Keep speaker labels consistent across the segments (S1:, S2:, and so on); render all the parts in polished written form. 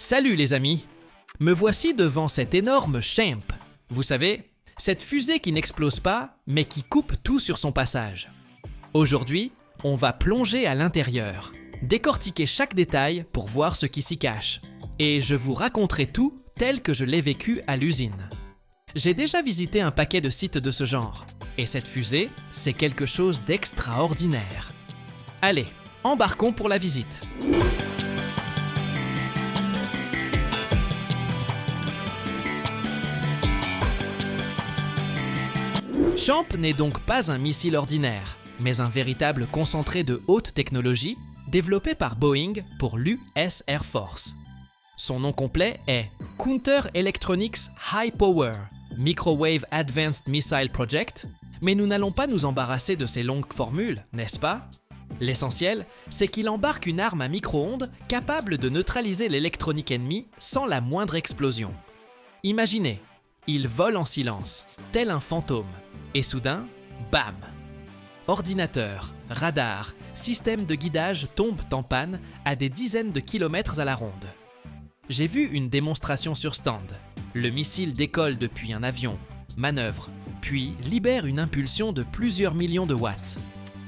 S1: Salut les amis! Me voici devant cette énorme Champ. Vous savez, cette fusée qui n'explose pas, mais qui coupe tout sur son passage. Aujourd'hui, on va plonger à l'intérieur, décortiquer chaque détail pour voir ce qui s'y cache. Et je vous raconterai tout tel que je l'ai vécu à l'usine. J'ai déjà visité un paquet de sites de ce genre, et cette fusée, c'est quelque chose d'extraordinaire. Allez, embarquons pour la visite. Champ n'est donc pas un missile ordinaire, mais un véritable concentré de haute technologie développé par Boeing pour l'US Air Force. Son nom complet est Counter Electronics High Power Microwave Advanced Missile Project, mais nous n'allons pas nous embarrasser de ces longues formules, n'est-ce pas? L'essentiel, c'est qu'il embarque une arme à micro-ondes capable de neutraliser l'électronique ennemie sans la moindre explosion. Imaginez, il vole en silence, tel un fantôme, et soudain, bam! Ordinateur, radar, système de guidage tombent en panne à des dizaines de kilomètres à la ronde. J'ai vu une démonstration sur stand. Le missile décolle depuis un avion, manœuvre, puis libère une impulsion de plusieurs millions de watts.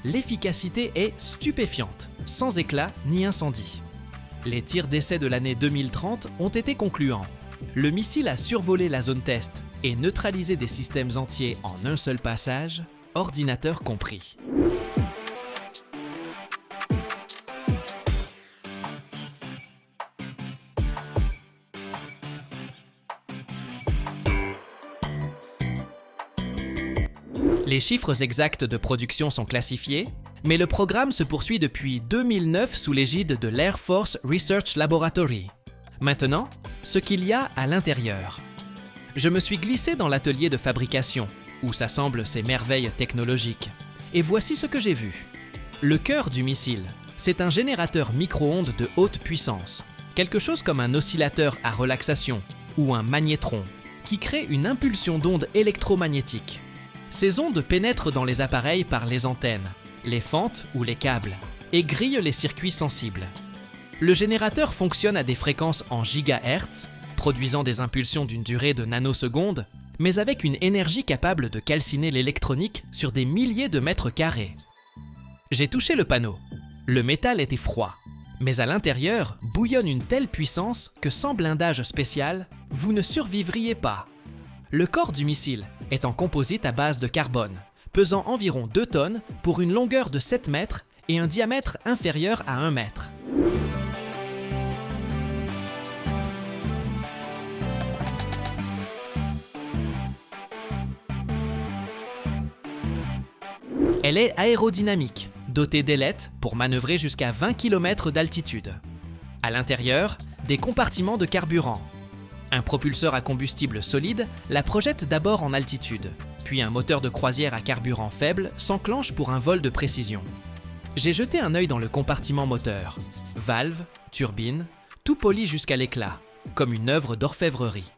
S1: L'efficacité est stupéfiante, sans éclat ni incendie. Les tirs d'essai de l'année 2030 ont été concluants. Le missile a survolé la zone test et neutralisé des systèmes entiers en un seul passage, ordinateur compris. Les chiffres exacts de production sont classifiés, mais le programme se poursuit depuis 2009 sous l'égide de l'Air Force Research Laboratory. Maintenant, ce qu'il y a à l'intérieur. Je me suis glissé dans l'atelier de fabrication, où s'assemblent ces merveilles technologiques. Et voici ce que j'ai vu. Le cœur du missile, c'est un générateur micro-ondes de haute puissance, quelque chose comme un oscillateur à relaxation ou un magnétron, qui crée une impulsion d'ondes électromagnétiques. Ces ondes pénètrent dans les appareils par les antennes, les fentes ou les câbles, et grillent les circuits sensibles. Le générateur fonctionne à des fréquences en gigahertz, produisant des impulsions d'une durée de nanosecondes, mais avec une énergie capable de calciner l'électronique sur des milliers de mètres carrés. J'ai touché le panneau. Le métal était froid, mais à l'intérieur bouillonne une telle puissance que sans blindage spécial, vous ne survivriez pas. Le corps du missile est en composite à base de carbone, pesant environ 2 tonnes pour une longueur de 7 mètres et un diamètre inférieur à 1 mètre. Elle est aérodynamique, dotée d'ailettes pour manœuvrer jusqu'à 20 km d'altitude. À l'intérieur, des compartiments de carburant. Un propulseur à combustible solide la projette d'abord en altitude, puis un moteur de croisière à carburant faible s'enclenche pour un vol de précision. J'ai jeté un œil dans le compartiment moteur. Valves, turbines, tout poli jusqu'à l'éclat, comme une œuvre d'orfèvrerie.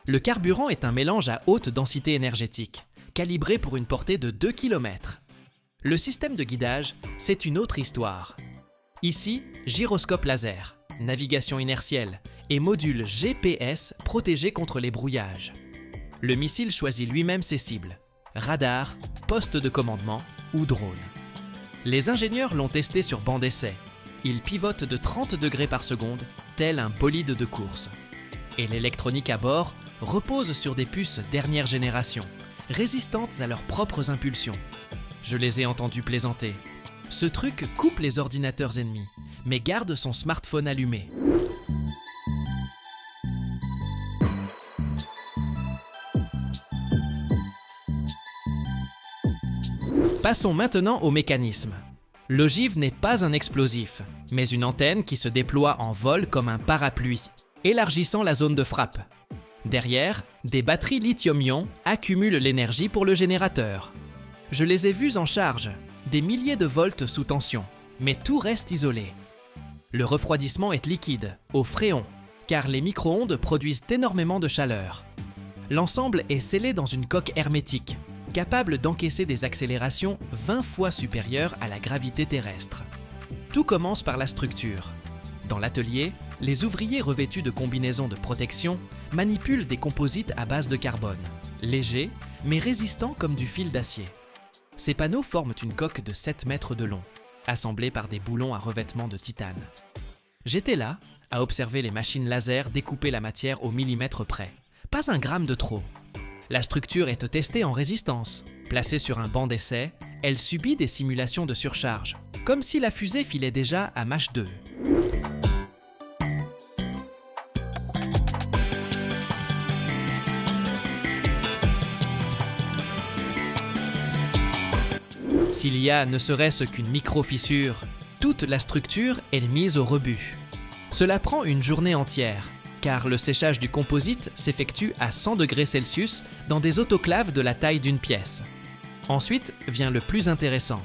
S1: Le carburant est un mélange à haute densité énergétique, calibré pour une portée de 2 km. Le système de guidage, c'est une autre histoire. Ici, gyroscope laser, navigation inertielle et module GPS protégé contre les brouillages. Le missile choisit lui-même ses cibles, radar, poste de commandement ou drone. Les ingénieurs l'ont testé sur banc d'essai. Il pivote de 30 degrés par seconde, tel un bolide de course. Et l'électronique à bord repose sur des puces dernière génération, résistantes à leurs propres impulsions. Je les ai entendus plaisanter. Ce truc coupe les ordinateurs ennemis, mais garde son smartphone allumé. Passons maintenant au mécanisme. L'ogive n'est pas un explosif, mais une antenne qui se déploie en vol comme un parapluie, élargissant la zone de frappe. Derrière, des batteries lithium-ion accumulent l'énergie pour le générateur. Je les ai vues en charge, des milliers de volts sous tension, mais tout reste isolé. Le refroidissement est liquide, au fréon, car les micro-ondes produisent énormément de chaleur. L'ensemble est scellé dans une coque hermétique, capable d'encaisser des accélérations 20 fois supérieures à la gravité terrestre. Tout commence par la structure. Dans l'atelier, les ouvriers revêtus de combinaisons de protection manipulent des composites à base de carbone, légers mais résistants comme du fil d'acier. Ces panneaux forment une coque de 7 mètres de long, assemblée par des boulons à revêtement de titane. J'étais là, à observer les machines laser découper la matière au millimètre près. Pas un gramme de trop. La structure est testée en résistance. Placée sur un banc d'essai, elle subit des simulations de surcharge, comme si la fusée filait déjà à Mach 2. S'il y a ne serait-ce qu'une micro-fissure, toute la structure est mise au rebut. Cela prend une journée entière, car le séchage du composite s'effectue à 100 degrés Celsius dans des autoclaves de la taille d'une pièce. Ensuite vient le plus intéressant.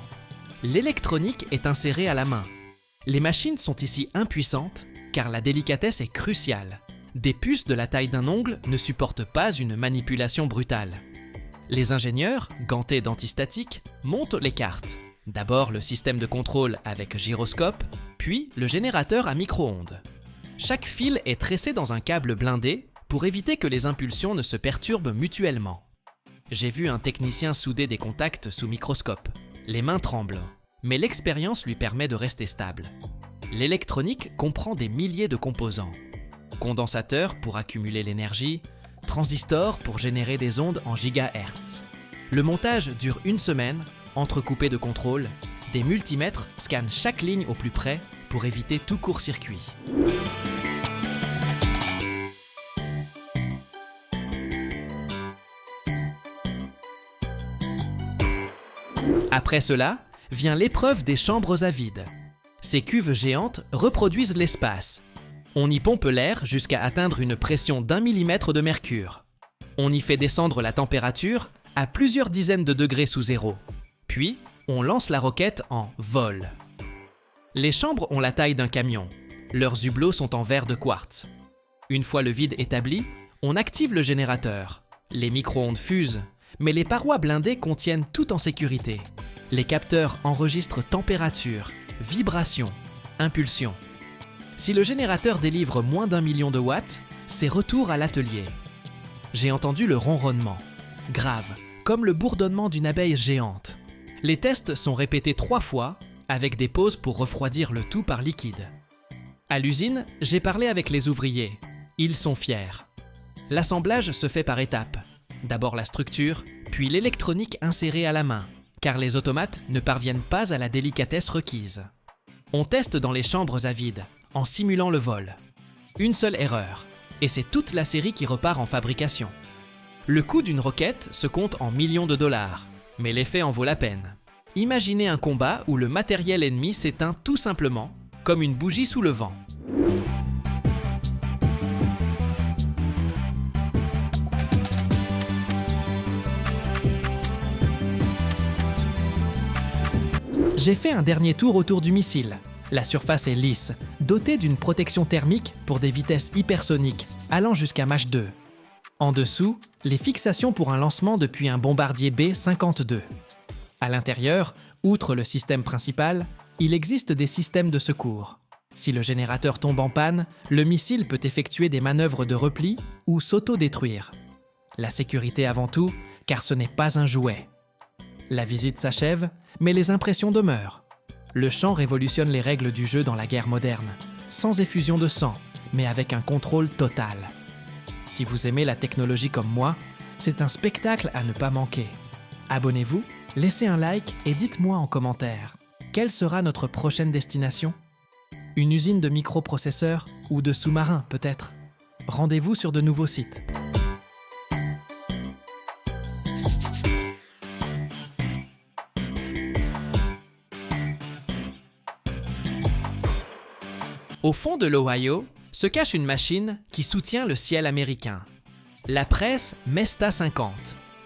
S1: L'électronique est insérée à la main. Les machines sont ici impuissantes, car la délicatesse est cruciale. Des puces de la taille d'un ongle ne supportent pas une manipulation brutale. Les ingénieurs, gantés d'antistatiques, montent les cartes. D'abord le système de contrôle avec gyroscope, puis le générateur à micro-ondes. Chaque fil est tressé dans un câble blindé pour éviter que les impulsions ne se perturbent mutuellement. J'ai vu un technicien souder des contacts sous microscope. Les mains tremblent, mais l'expérience lui permet de rester stable. L'électronique comprend des milliers de composants. Condensateur pour accumuler l'énergie, transistor pour générer des ondes en gigahertz. Le montage dure une semaine, entrecoupé de contrôles. Des multimètres scannent chaque ligne au plus près pour éviter tout court-circuit. Après cela, vient l'épreuve des chambres à vide. Ces cuves géantes reproduisent l'espace. On y pompe l'air jusqu'à atteindre une pression d'1 millimètre de mercure. On y fait descendre la température à plusieurs dizaines de degrés sous zéro. Puis, on lance la roquette en vol. Les chambres ont la taille d'un camion. Leurs hublots sont en verre de quartz. Une fois le vide établi, on active le générateur. Les micro-ondes fusent, mais les parois blindées contiennent tout en sécurité. Les capteurs enregistrent température, vibration, impulsion. Si le générateur délivre moins d'1 million de watts, c'est retour à l'atelier. J'ai entendu le ronronnement, grave, comme le bourdonnement d'une abeille géante. Les tests sont répétés 3 fois, avec des pauses pour refroidir le tout par liquide. À l'usine, j'ai parlé avec les ouvriers. Ils sont fiers. L'assemblage se fait par étapes. D'abord la structure, puis l'électronique insérée à la main, car les automates ne parviennent pas à la délicatesse requise. On teste dans les chambres à vide, en simulant le vol. Une seule erreur, et c'est toute la série qui repart en fabrication. Le coût d'une roquette se compte en millions de dollars, mais l'effet en vaut la peine. Imaginez un combat où le matériel ennemi s'éteint tout simplement, comme une bougie sous le vent. J'ai fait un dernier tour autour du missile. La surface est lisse, dotée d'une protection thermique pour des vitesses hypersoniques, allant jusqu'à Mach 2. En dessous, les fixations pour un lancement depuis un bombardier B-52. À l'intérieur, outre le système principal, il existe des systèmes de secours. Si le générateur tombe en panne, le missile peut effectuer des manœuvres de repli ou s'auto-détruire. La sécurité avant tout, car ce n'est pas un jouet. La visite s'achève, mais les impressions demeurent. Le champ révolutionne les règles du jeu dans la guerre moderne, sans effusion de sang, mais avec un contrôle total. Si vous aimez la technologie comme moi, c'est un spectacle à ne pas manquer. Abonnez-vous, laissez un like et dites-moi en commentaire, quelle sera notre prochaine destination ? Une usine de microprocesseurs ou de sous-marins peut-être ? Rendez-vous sur de nouveaux sites. Au fond de l'Ohio se cache une machine qui soutient le ciel américain. La presse Mesta 50,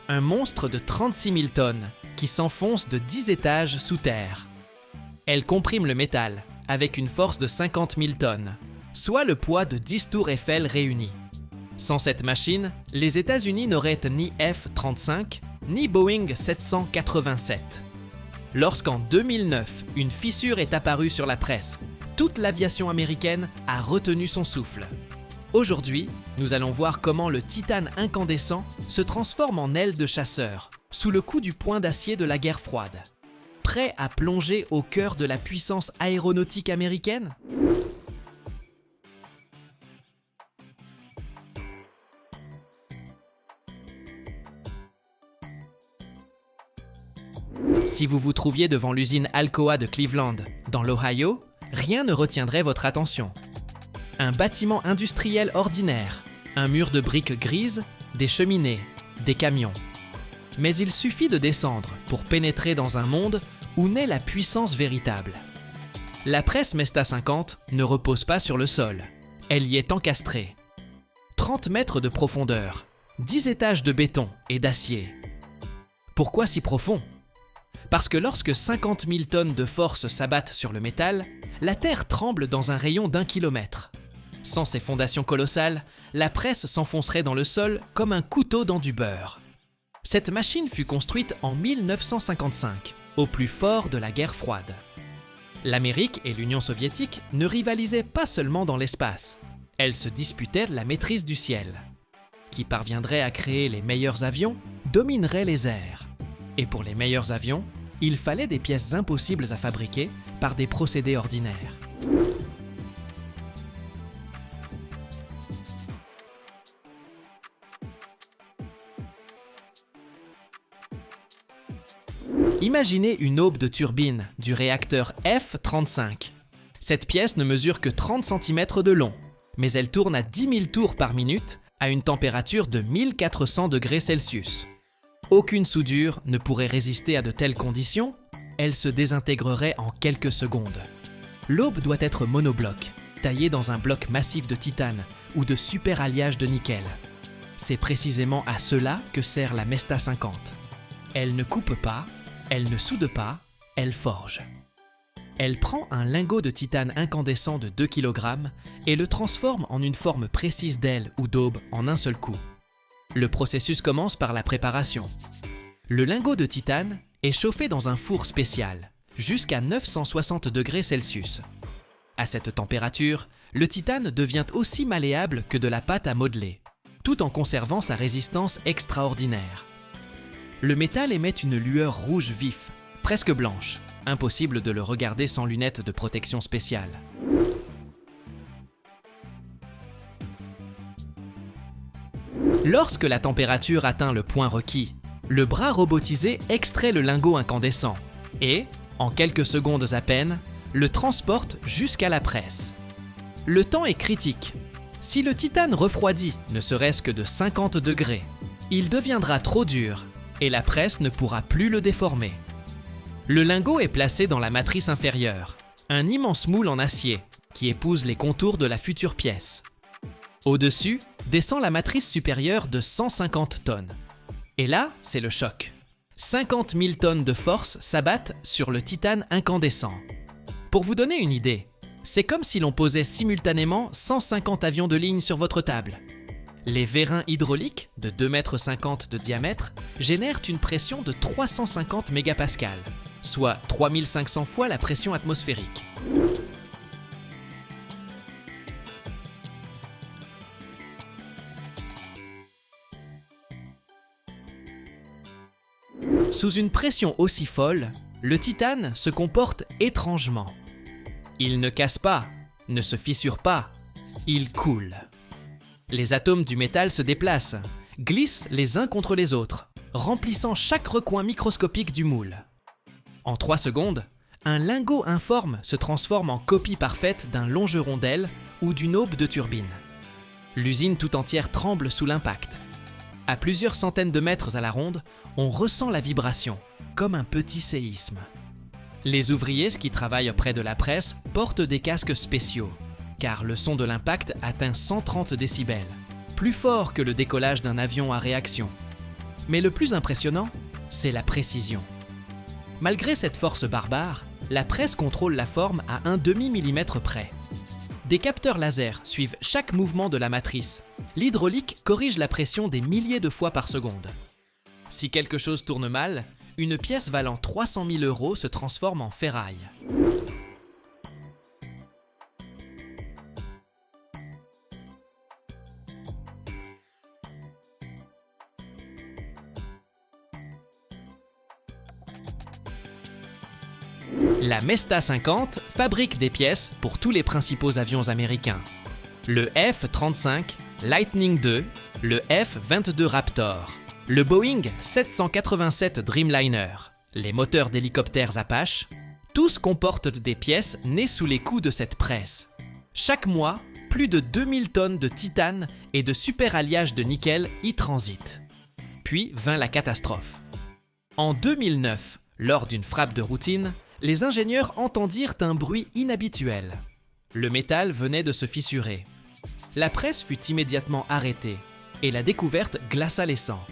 S1: un monstre de 36 000 tonnes qui s'enfonce de 10 étages sous terre. Elle comprime le métal avec une force de 50 000 tonnes, soit le poids de 10 tours Eiffel réunies. Sans cette machine, les États-Unis n'auraient ni F-35 ni Boeing 787. Lorsqu'en 2009, une fissure est apparue sur la presse, toute l'aviation américaine a retenu son souffle. Aujourd'hui, nous allons voir comment le titane incandescent se transforme en aile de chasseur, sous le coup du poing d'acier de la guerre froide. Prêt à plonger au cœur de la puissance aéronautique américaine ? Si vous vous trouviez devant l'usine Alcoa de Cleveland, dans l'Ohio, rien ne retiendrait votre attention. Un bâtiment industriel ordinaire, un mur de briques grises, des cheminées, des camions. Mais il suffit de descendre pour pénétrer dans un monde où naît la puissance véritable. La presse Mesta 50 ne repose pas sur le sol, elle y est encastrée. 30 mètres de profondeur, 10 étages de béton et d'acier. Pourquoi si profond ? Parce que lorsque 50 000 tonnes de force s'abattent sur le métal, la Terre tremble dans un rayon d'1 kilomètre. Sans ces fondations colossales, la presse s'enfoncerait dans le sol comme un couteau dans du beurre. Cette machine fut construite en 1955, au plus fort de la guerre froide. L'Amérique et l'Union soviétique ne rivalisaient pas seulement dans l'espace, elles se disputaient la maîtrise du ciel. Qui parviendrait à créer les meilleurs avions dominerait les airs. Et pour les meilleurs avions, il fallait des pièces impossibles à fabriquer par des procédés ordinaires. Imaginez une aube de turbine du réacteur F-35. Cette pièce ne mesure que 30 cm de long, mais elle tourne à 10 000 tours par minute à une température de 1400 degrés Celsius. Aucune soudure ne pourrait résister à de telles conditions, elle se désintégrerait en quelques secondes. L'aube doit être monobloc, taillée dans un bloc massif de titane ou de super-alliage de nickel. C'est précisément à cela que sert la Mesta 50. Elle ne coupe pas, elle ne soude pas, elle forge. Elle prend un lingot de titane incandescent de 2 kg et le transforme en une forme précise d'aile ou d'aube en un seul coup. Le processus commence par la préparation. Le lingot de titane est chauffé dans un four spécial, jusqu'à 960 degrés Celsius. À cette température, le titane devient aussi malléable que de la pâte à modeler, tout en conservant sa résistance extraordinaire. Le métal émet une lueur rouge vif, presque blanche, impossible de le regarder sans lunettes de protection spéciale. Lorsque la température atteint le point requis, le bras robotisé extrait le lingot incandescent et, en quelques secondes à peine, le transporte jusqu'à la presse. Le temps est critique. Si le titane refroidit ne serait-ce que de 50 degrés, il deviendra trop dur et la presse ne pourra plus le déformer. Le lingot est placé dans la matrice inférieure, un immense moule en acier qui épouse les contours de la future pièce. Au-dessus, descend la matrice supérieure de 150 tonnes. Et là, c'est le choc. 50 000 tonnes de force s'abattent sur le titane incandescent. Pour vous donner une idée, c'est comme si l'on posait simultanément 150 avions de ligne sur votre table. Les vérins hydrauliques, de 2,50 m de diamètre, génèrent une pression de 350 mégapascales, soit 3500 fois la pression atmosphérique. Sous une pression aussi folle, le titane se comporte étrangement. Il ne casse pas, ne se fissure pas, il coule. Les atomes du métal se déplacent, glissent les uns contre les autres, remplissant chaque recoin microscopique du moule. En 3 secondes, un lingot informe se transforme en copie parfaite d'un longeron d'aile ou d'une aube de turbine. L'usine tout entière tremble sous l'impact. À plusieurs centaines de mètres à la ronde, on ressent la vibration, comme un petit séisme. Les ouvriers qui travaillent près de la presse portent des casques spéciaux, car le son de l'impact atteint 130 décibels, plus fort que le décollage d'un avion à réaction. Mais le plus impressionnant, c'est la précision. Malgré cette force barbare, la presse contrôle la forme à un demi-millimètre près. Des capteurs laser suivent chaque mouvement de la matrice. L'hydraulique corrige la pression des milliers de fois par seconde. Si quelque chose tourne mal, une pièce valant 300 000 € se transforme en ferraille. La Mesta 50 fabrique des pièces pour tous les principaux avions américains. Le F-35, Lightning II, le F-22 Raptor, le Boeing 787 Dreamliner, les moteurs d'hélicoptères Apache, tous comportent des pièces nées sous les coups de cette presse. Chaque mois, plus de 2000 tonnes de titane et de superalliage de nickel y transitent. Puis vint la catastrophe. En 2009, lors d'une frappe de routine, les ingénieurs entendirent un bruit inhabituel. Le métal venait de se fissurer. La presse fut immédiatement arrêtée et la découverte glaça les sangs.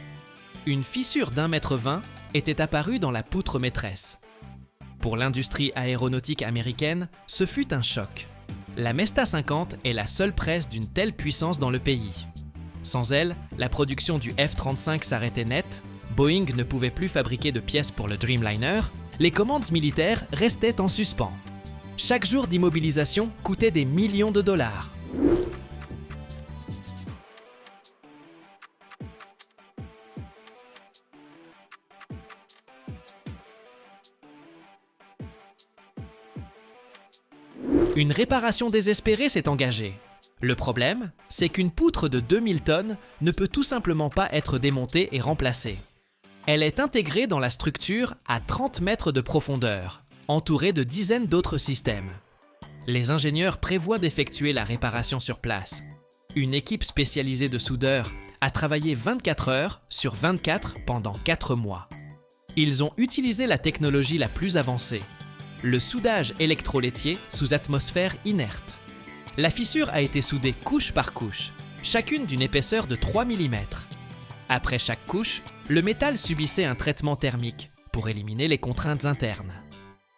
S1: Une fissure d'1,20 m était apparue dans la poutre maîtresse. Pour l'industrie aéronautique américaine, ce fut un choc. La Mesta 50 est la seule presse d'une telle puissance dans le pays. Sans elle, la production du F-35 s'arrêtait net, Boeing ne pouvait plus fabriquer de pièces pour le Dreamliner, les commandes militaires restaient en suspens. Chaque jour d'immobilisation coûtait des millions de dollars. Une réparation désespérée s'est engagée. Le problème, c'est qu'une poutre de 2000 tonnes ne peut tout simplement pas être démontée et remplacée. Elle est intégrée dans la structure à 30 mètres de profondeur, entourée de dizaines d'autres systèmes. Les ingénieurs prévoient d'effectuer la réparation sur place. Une équipe spécialisée de soudeurs a travaillé 24 heures sur 24 pendant 4 mois. Ils ont utilisé la technologie la plus avancée, le soudage électrolytier sous atmosphère inerte. La fissure a été soudée couche par couche, chacune d'une épaisseur de 3 mm. Après chaque couche, le métal subissait un traitement thermique pour éliminer les contraintes internes.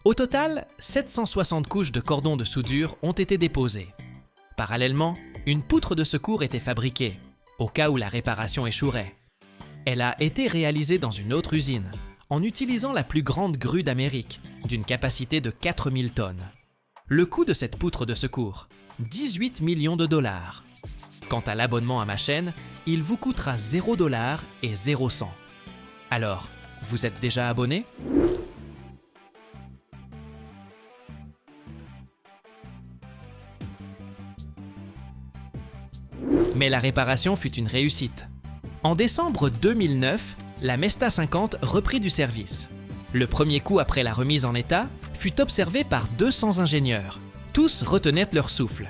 S1: Au total, 760 couches de cordons de soudure ont été déposées. Parallèlement, une poutre de secours était fabriquée, au cas où la réparation échouerait. Elle a été réalisée dans une autre usine, en utilisant la plus grande grue d'Amérique, d'une capacité de 4000 tonnes. Le coût de cette poutre de secours, 18 millions de dollars. Quant à l'abonnement à ma chaîne, il vous coûtera 0 $ et 0 cents. Alors, vous êtes déjà abonné ? Mais la réparation fut une réussite. En décembre 2009, la Mesta 50 reprit du service. Le premier coup après la remise en état fut observé par 200 ingénieurs. Tous retenaient leur souffle.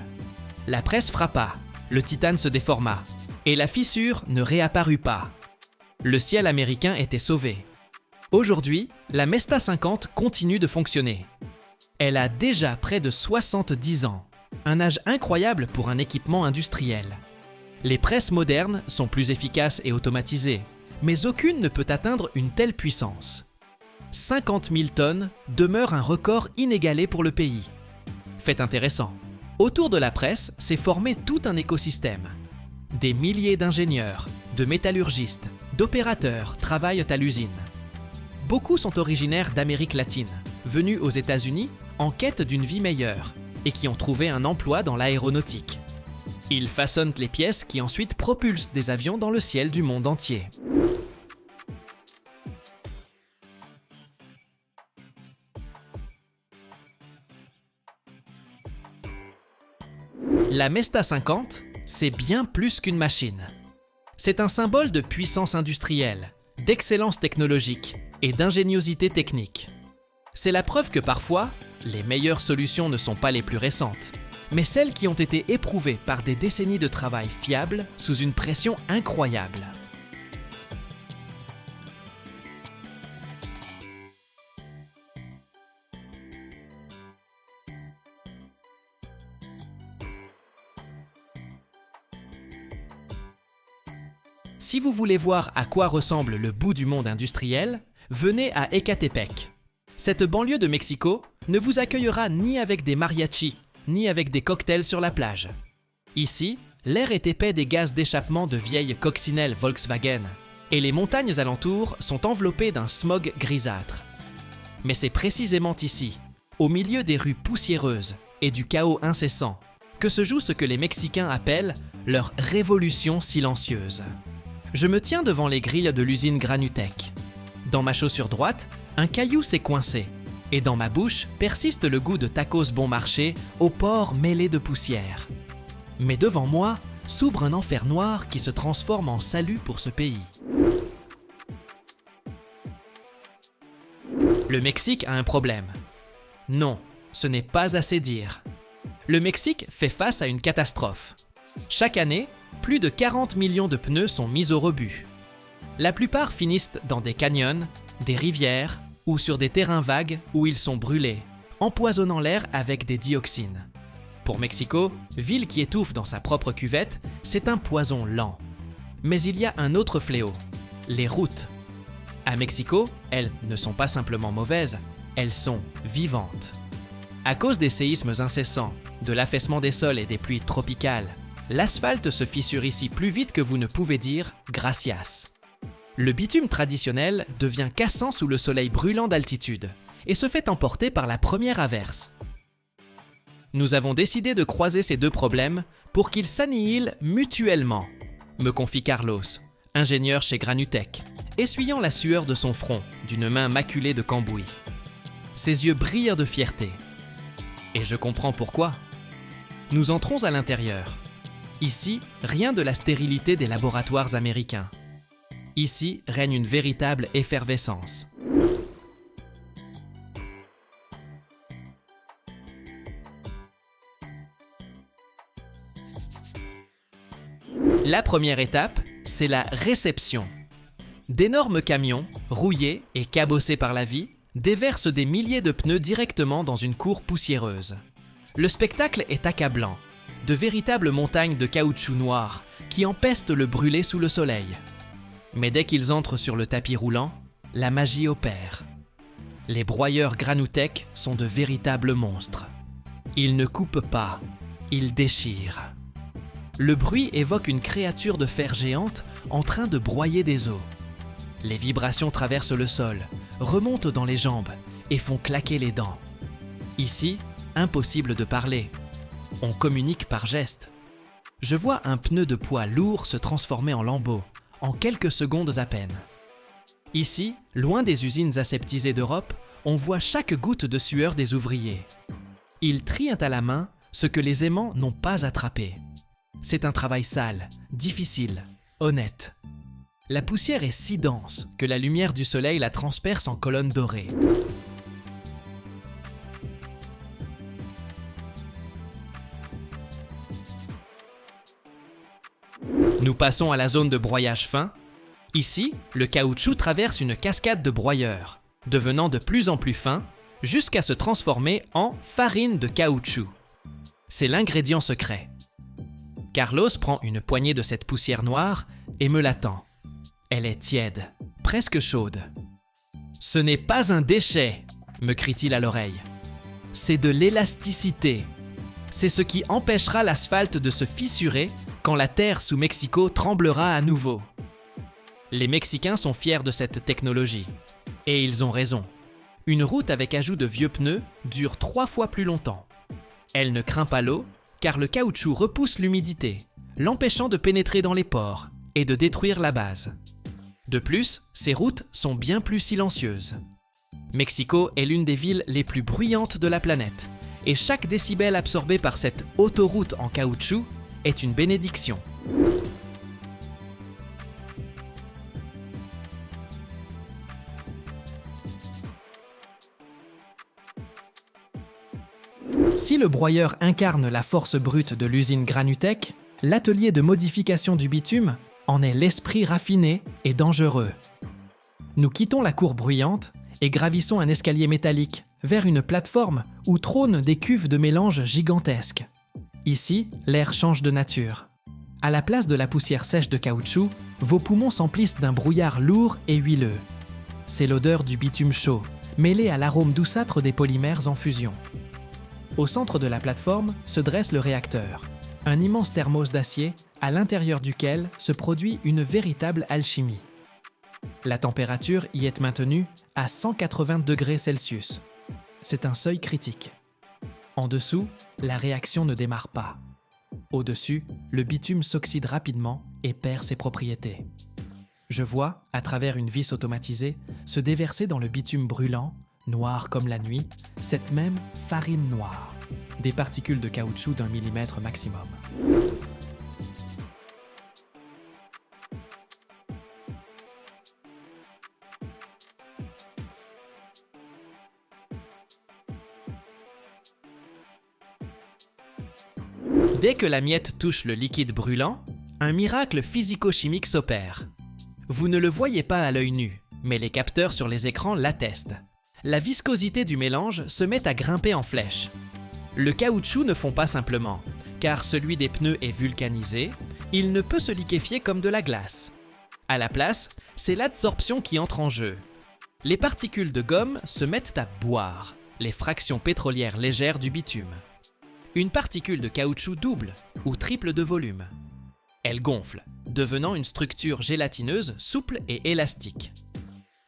S1: La presse frappa, le titane se déforma, et la fissure ne réapparut pas. Le ciel américain était sauvé. Aujourd'hui, la Mesta 50 continue de fonctionner. Elle a déjà près de 70 ans, un âge incroyable pour un équipement industriel. Les presses modernes sont plus efficaces et automatisées, mais aucune ne peut atteindre une telle puissance. 50 000 tonnes demeure un record inégalé pour le pays. Fait intéressant, autour de la presse s'est formé tout un écosystème. Des milliers d'ingénieurs, de métallurgistes, d'opérateurs travaillent à l'usine. Beaucoup sont originaires d'Amérique latine, venus aux États-Unis en quête d'une vie meilleure et qui ont trouvé un emploi dans l'aéronautique. Ils façonnent les pièces qui ensuite propulsent des avions dans le ciel du monde entier. La Mesta 50, c'est bien plus qu'une machine. C'est un symbole de puissance industrielle, d'excellence technologique et d'ingéniosité technique. C'est la preuve que parfois, les meilleures solutions ne sont pas les plus récentes, mais celles qui ont été éprouvées par des décennies de travail fiable sous une pression incroyable. Si vous voulez voir à quoi ressemble le bout du monde industriel, venez à Ecatepec. Cette banlieue de Mexico ne vous accueillera ni avec des mariachis, ni avec des cocktails sur la plage. Ici, l'air est épais des gaz d'échappement de vieilles coccinelles Volkswagen, et les montagnes alentours sont enveloppées d'un smog grisâtre. Mais c'est précisément ici, au milieu des rues poussiéreuses et du chaos incessant, que se joue ce que les Mexicains appellent leur révolution silencieuse. Je me tiens devant les grilles de l'usine Granutech. Dans ma chaussure droite, un caillou s'est coincé, Et dans ma bouche persiste le goût de tacos bon marché au porc mêlé de poussière. Mais devant moi s'ouvre un enfer noir qui se transforme en salut pour ce pays. Le Mexique a un problème. Non, ce n'est pas assez dire. Le Mexique fait face à une catastrophe. Chaque année, plus de 40 millions de pneus sont mis au rebut. La plupart finissent dans des canyons, des rivières ou sur des terrains vagues où ils sont brûlés, empoisonnant l'air avec des dioxines. Pour Mexico, ville qui étouffe dans sa propre cuvette, c'est un poison lent. Mais il y a un autre fléau, les routes. À Mexico, elles ne sont pas simplement mauvaises, elles sont vivantes. À cause des séismes incessants, de l'affaissement des sols et des pluies tropicales, l'asphalte se fissure ici plus vite que vous ne pouvez dire « gracias ». Le bitume traditionnel devient cassant sous le soleil brûlant d'altitude et se fait emporter par la première averse. Nous avons décidé de croiser ces deux problèmes pour qu'ils s'annihilent mutuellement, me confie Carlos, ingénieur chez Granutech, essuyant la sueur de son front d'une main maculée de cambouis. Ses yeux brillent de fierté. Et je comprends pourquoi. Nous entrons à l'intérieur. Ici, rien de la stérilité des laboratoires américains. Ici règne une véritable effervescence. La première étape, c'est la réception. D'énormes camions, rouillés et cabossés par la vie, déversent des milliers de pneus directement dans une cour poussiéreuse. Le spectacle est accablant. De véritables montagnes de caoutchouc noir qui empestent le brûlé sous le soleil. Mais dès qu'ils entrent sur le tapis roulant, la magie opère. Les broyeurs Granutech sont de véritables monstres. Ils ne coupent pas, ils déchirent. Le bruit évoque une créature de fer géante en train de broyer des os. Les vibrations traversent le sol, remontent dans les jambes et font claquer les dents. Ici, impossible de parler. On communique par gestes. Je vois un pneu de poids lourd se transformer en lambeaux, en quelques secondes à peine. Ici, loin des usines aseptisées d'Europe, on voit chaque goutte de sueur des ouvriers. Ils trient à la main ce que les aimants n'ont pas attrapé. C'est un travail sale, difficile, honnête. La poussière est si dense que la lumière du soleil la transperce en colonnes dorées. Nous passons à la zone de broyage fin. Ici, le caoutchouc traverse une cascade de broyeurs, devenant de plus en plus fin, jusqu'à se transformer en farine de caoutchouc. C'est l'ingrédient secret. Carlos prend une poignée de cette poussière noire et me la tend. Elle est tiède, presque chaude. « Ce n'est pas un déchet !» me crie-t-il à l'oreille. « C'est de l'élasticité. C'est ce qui empêchera l'asphalte de se fissurer quand la terre sous Mexico tremblera à nouveau. » Les Mexicains sont fiers de cette technologie. Et ils ont raison. Une route avec ajout de vieux pneus dure 3 fois plus longtemps. Elle ne craint pas l'eau, car le caoutchouc repousse l'humidité, l'empêchant de pénétrer dans les pores et de détruire la base. De plus, ces routes sont bien plus silencieuses. Mexico est l'une des villes les plus bruyantes de la planète, et chaque décibel absorbé par cette autoroute en caoutchouc est une bénédiction. Si le broyeur incarne la force brute de l'usine Granutech, l'atelier de modification du bitume en est l'esprit raffiné et dangereux. Nous quittons la cour bruyante et gravissons un escalier métallique vers une plateforme où trônent des cuves de mélange gigantesques. Ici, l'air change de nature. À la place de la poussière sèche de caoutchouc, vos poumons s'emplissent d'un brouillard lourd et huileux. C'est l'odeur du bitume chaud, mêlée à l'arôme douceâtre des polymères en fusion. Au centre de la plateforme se dresse le réacteur, un immense thermos d'acier à l'intérieur duquel se produit une véritable alchimie. La température y est maintenue à 180 degrés Celsius. C'est un seuil critique. En dessous, la réaction ne démarre pas. Au-dessus, le bitume s'oxyde rapidement et perd ses propriétés. Je vois, à travers une vis automatisée, se déverser dans le bitume brûlant noire comme la nuit, cette même farine noire, des particules de caoutchouc d'1 millimètre maximum. Dès que la miette touche le liquide brûlant, un miracle physico-chimique s'opère. Vous ne le voyez pas à l'œil nu, mais les capteurs sur les écrans l'attestent. La viscosité du mélange se met à grimper en flèche. Le caoutchouc ne fond pas simplement, car celui des pneus est vulcanisé, il ne peut se liquéfier comme de la glace. À la place, c'est l'adsorption qui entre en jeu. Les particules de gomme se mettent à boire, les fractions pétrolières légères du bitume. Une particule de caoutchouc double ou triple de volume. Elle gonfle, devenant une structure gélatineuse souple et élastique.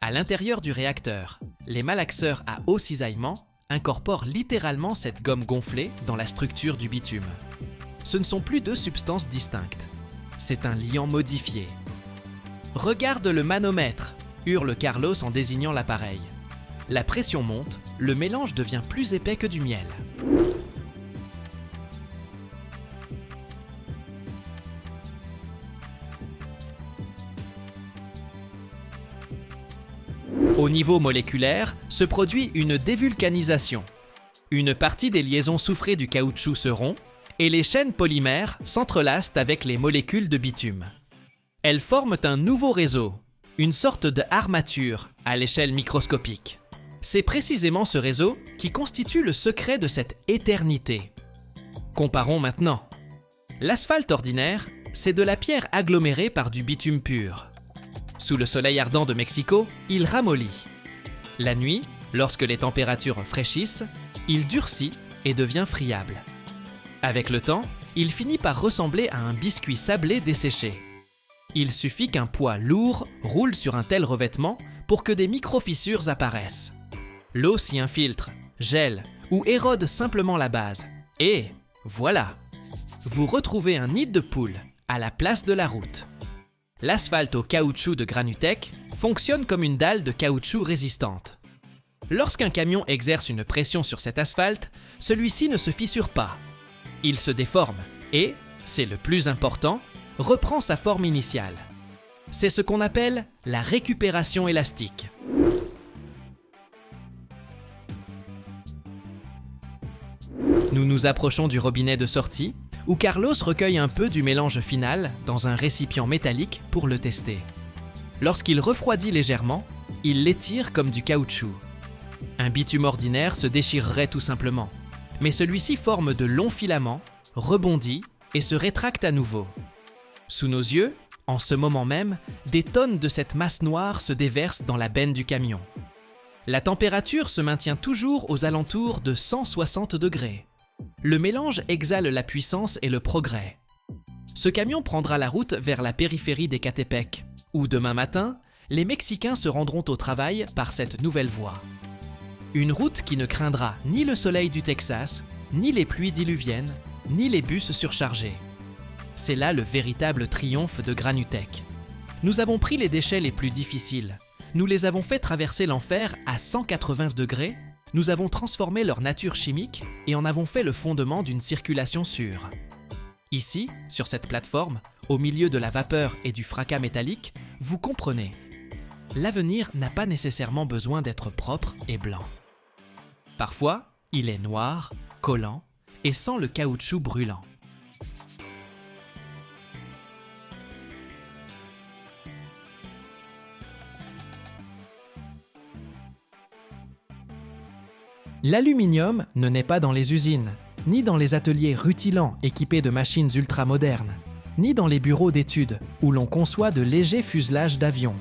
S1: À l'intérieur du réacteur, les malaxeurs à haut cisaillement incorporent littéralement cette gomme gonflée dans la structure du bitume. Ce ne sont plus deux substances distinctes. C'est un liant modifié. « Regarde le manomètre !» hurle Carlos en désignant l'appareil. La pression monte, le mélange devient plus épais que du miel. Au niveau moléculaire, se produit une dévulcanisation. Une partie des liaisons soufrées du caoutchouc se rompt et les chaînes polymères s'entrelacent avec les molécules de bitume. Elles forment un nouveau réseau, une sorte d'armature à l'échelle microscopique. C'est précisément ce réseau qui constitue le secret de cette éternité. Comparons maintenant. L'asphalte ordinaire, c'est de la pierre agglomérée par du bitume pur. Sous le soleil ardent de Mexico, il ramollit. La nuit, lorsque les températures fraîchissent, il durcit et devient friable. Avec le temps, il finit par ressembler à un biscuit sablé desséché. Il suffit qu'un poids lourd roule sur un tel revêtement pour que des micro-fissures apparaissent. L'eau s'y infiltre, gèle ou érode simplement la base. Et voilà! Vous retrouvez un nid de poule à la place de la route. L'asphalte au caoutchouc de Granutech fonctionne comme une dalle de caoutchouc résistante. Lorsqu'un camion exerce une pression sur cet asphalte, celui-ci ne se fissure pas. Il se déforme et, c'est le plus important, reprend sa forme initiale. C'est ce qu'on appelle la récupération élastique. Nous nous approchons du robinet de sortie, où Carlos recueille un peu du mélange final dans un récipient métallique pour le tester. Lorsqu'il refroidit légèrement, il l'étire comme du caoutchouc. Un bitume ordinaire se déchirerait tout simplement, mais celui-ci forme de longs filaments, rebondit et se rétracte à nouveau. Sous nos yeux, en ce moment même, des tonnes de cette masse noire se déversent dans la benne du camion. La température se maintient toujours aux alentours de 160 degrés. Le mélange exhale la puissance et le progrès. Ce camion prendra la route vers la périphérie d'Ecatepec, où demain matin, les Mexicains se rendront au travail par cette nouvelle voie. Une route qui ne craindra ni le soleil du Texas, ni les pluies diluviennes, ni les bus surchargés. C'est là le véritable triomphe de Granutech. Nous avons pris les déchets les plus difficiles. Nous les avons fait traverser l'enfer à 180 degrés. Nous avons transformé leur nature chimique et en avons fait le fondement d'une circulation sûre. Ici, sur cette plateforme, au milieu de la vapeur et du fracas métallique, vous comprenez. L'avenir n'a pas nécessairement besoin d'être propre et blanc. Parfois, il est noir, collant et sent le caoutchouc brûlant. L'aluminium ne naît pas dans les usines, ni dans les ateliers rutilants équipés de machines ultramodernes, ni dans les bureaux d'études où l'on conçoit de légers fuselages d'avions.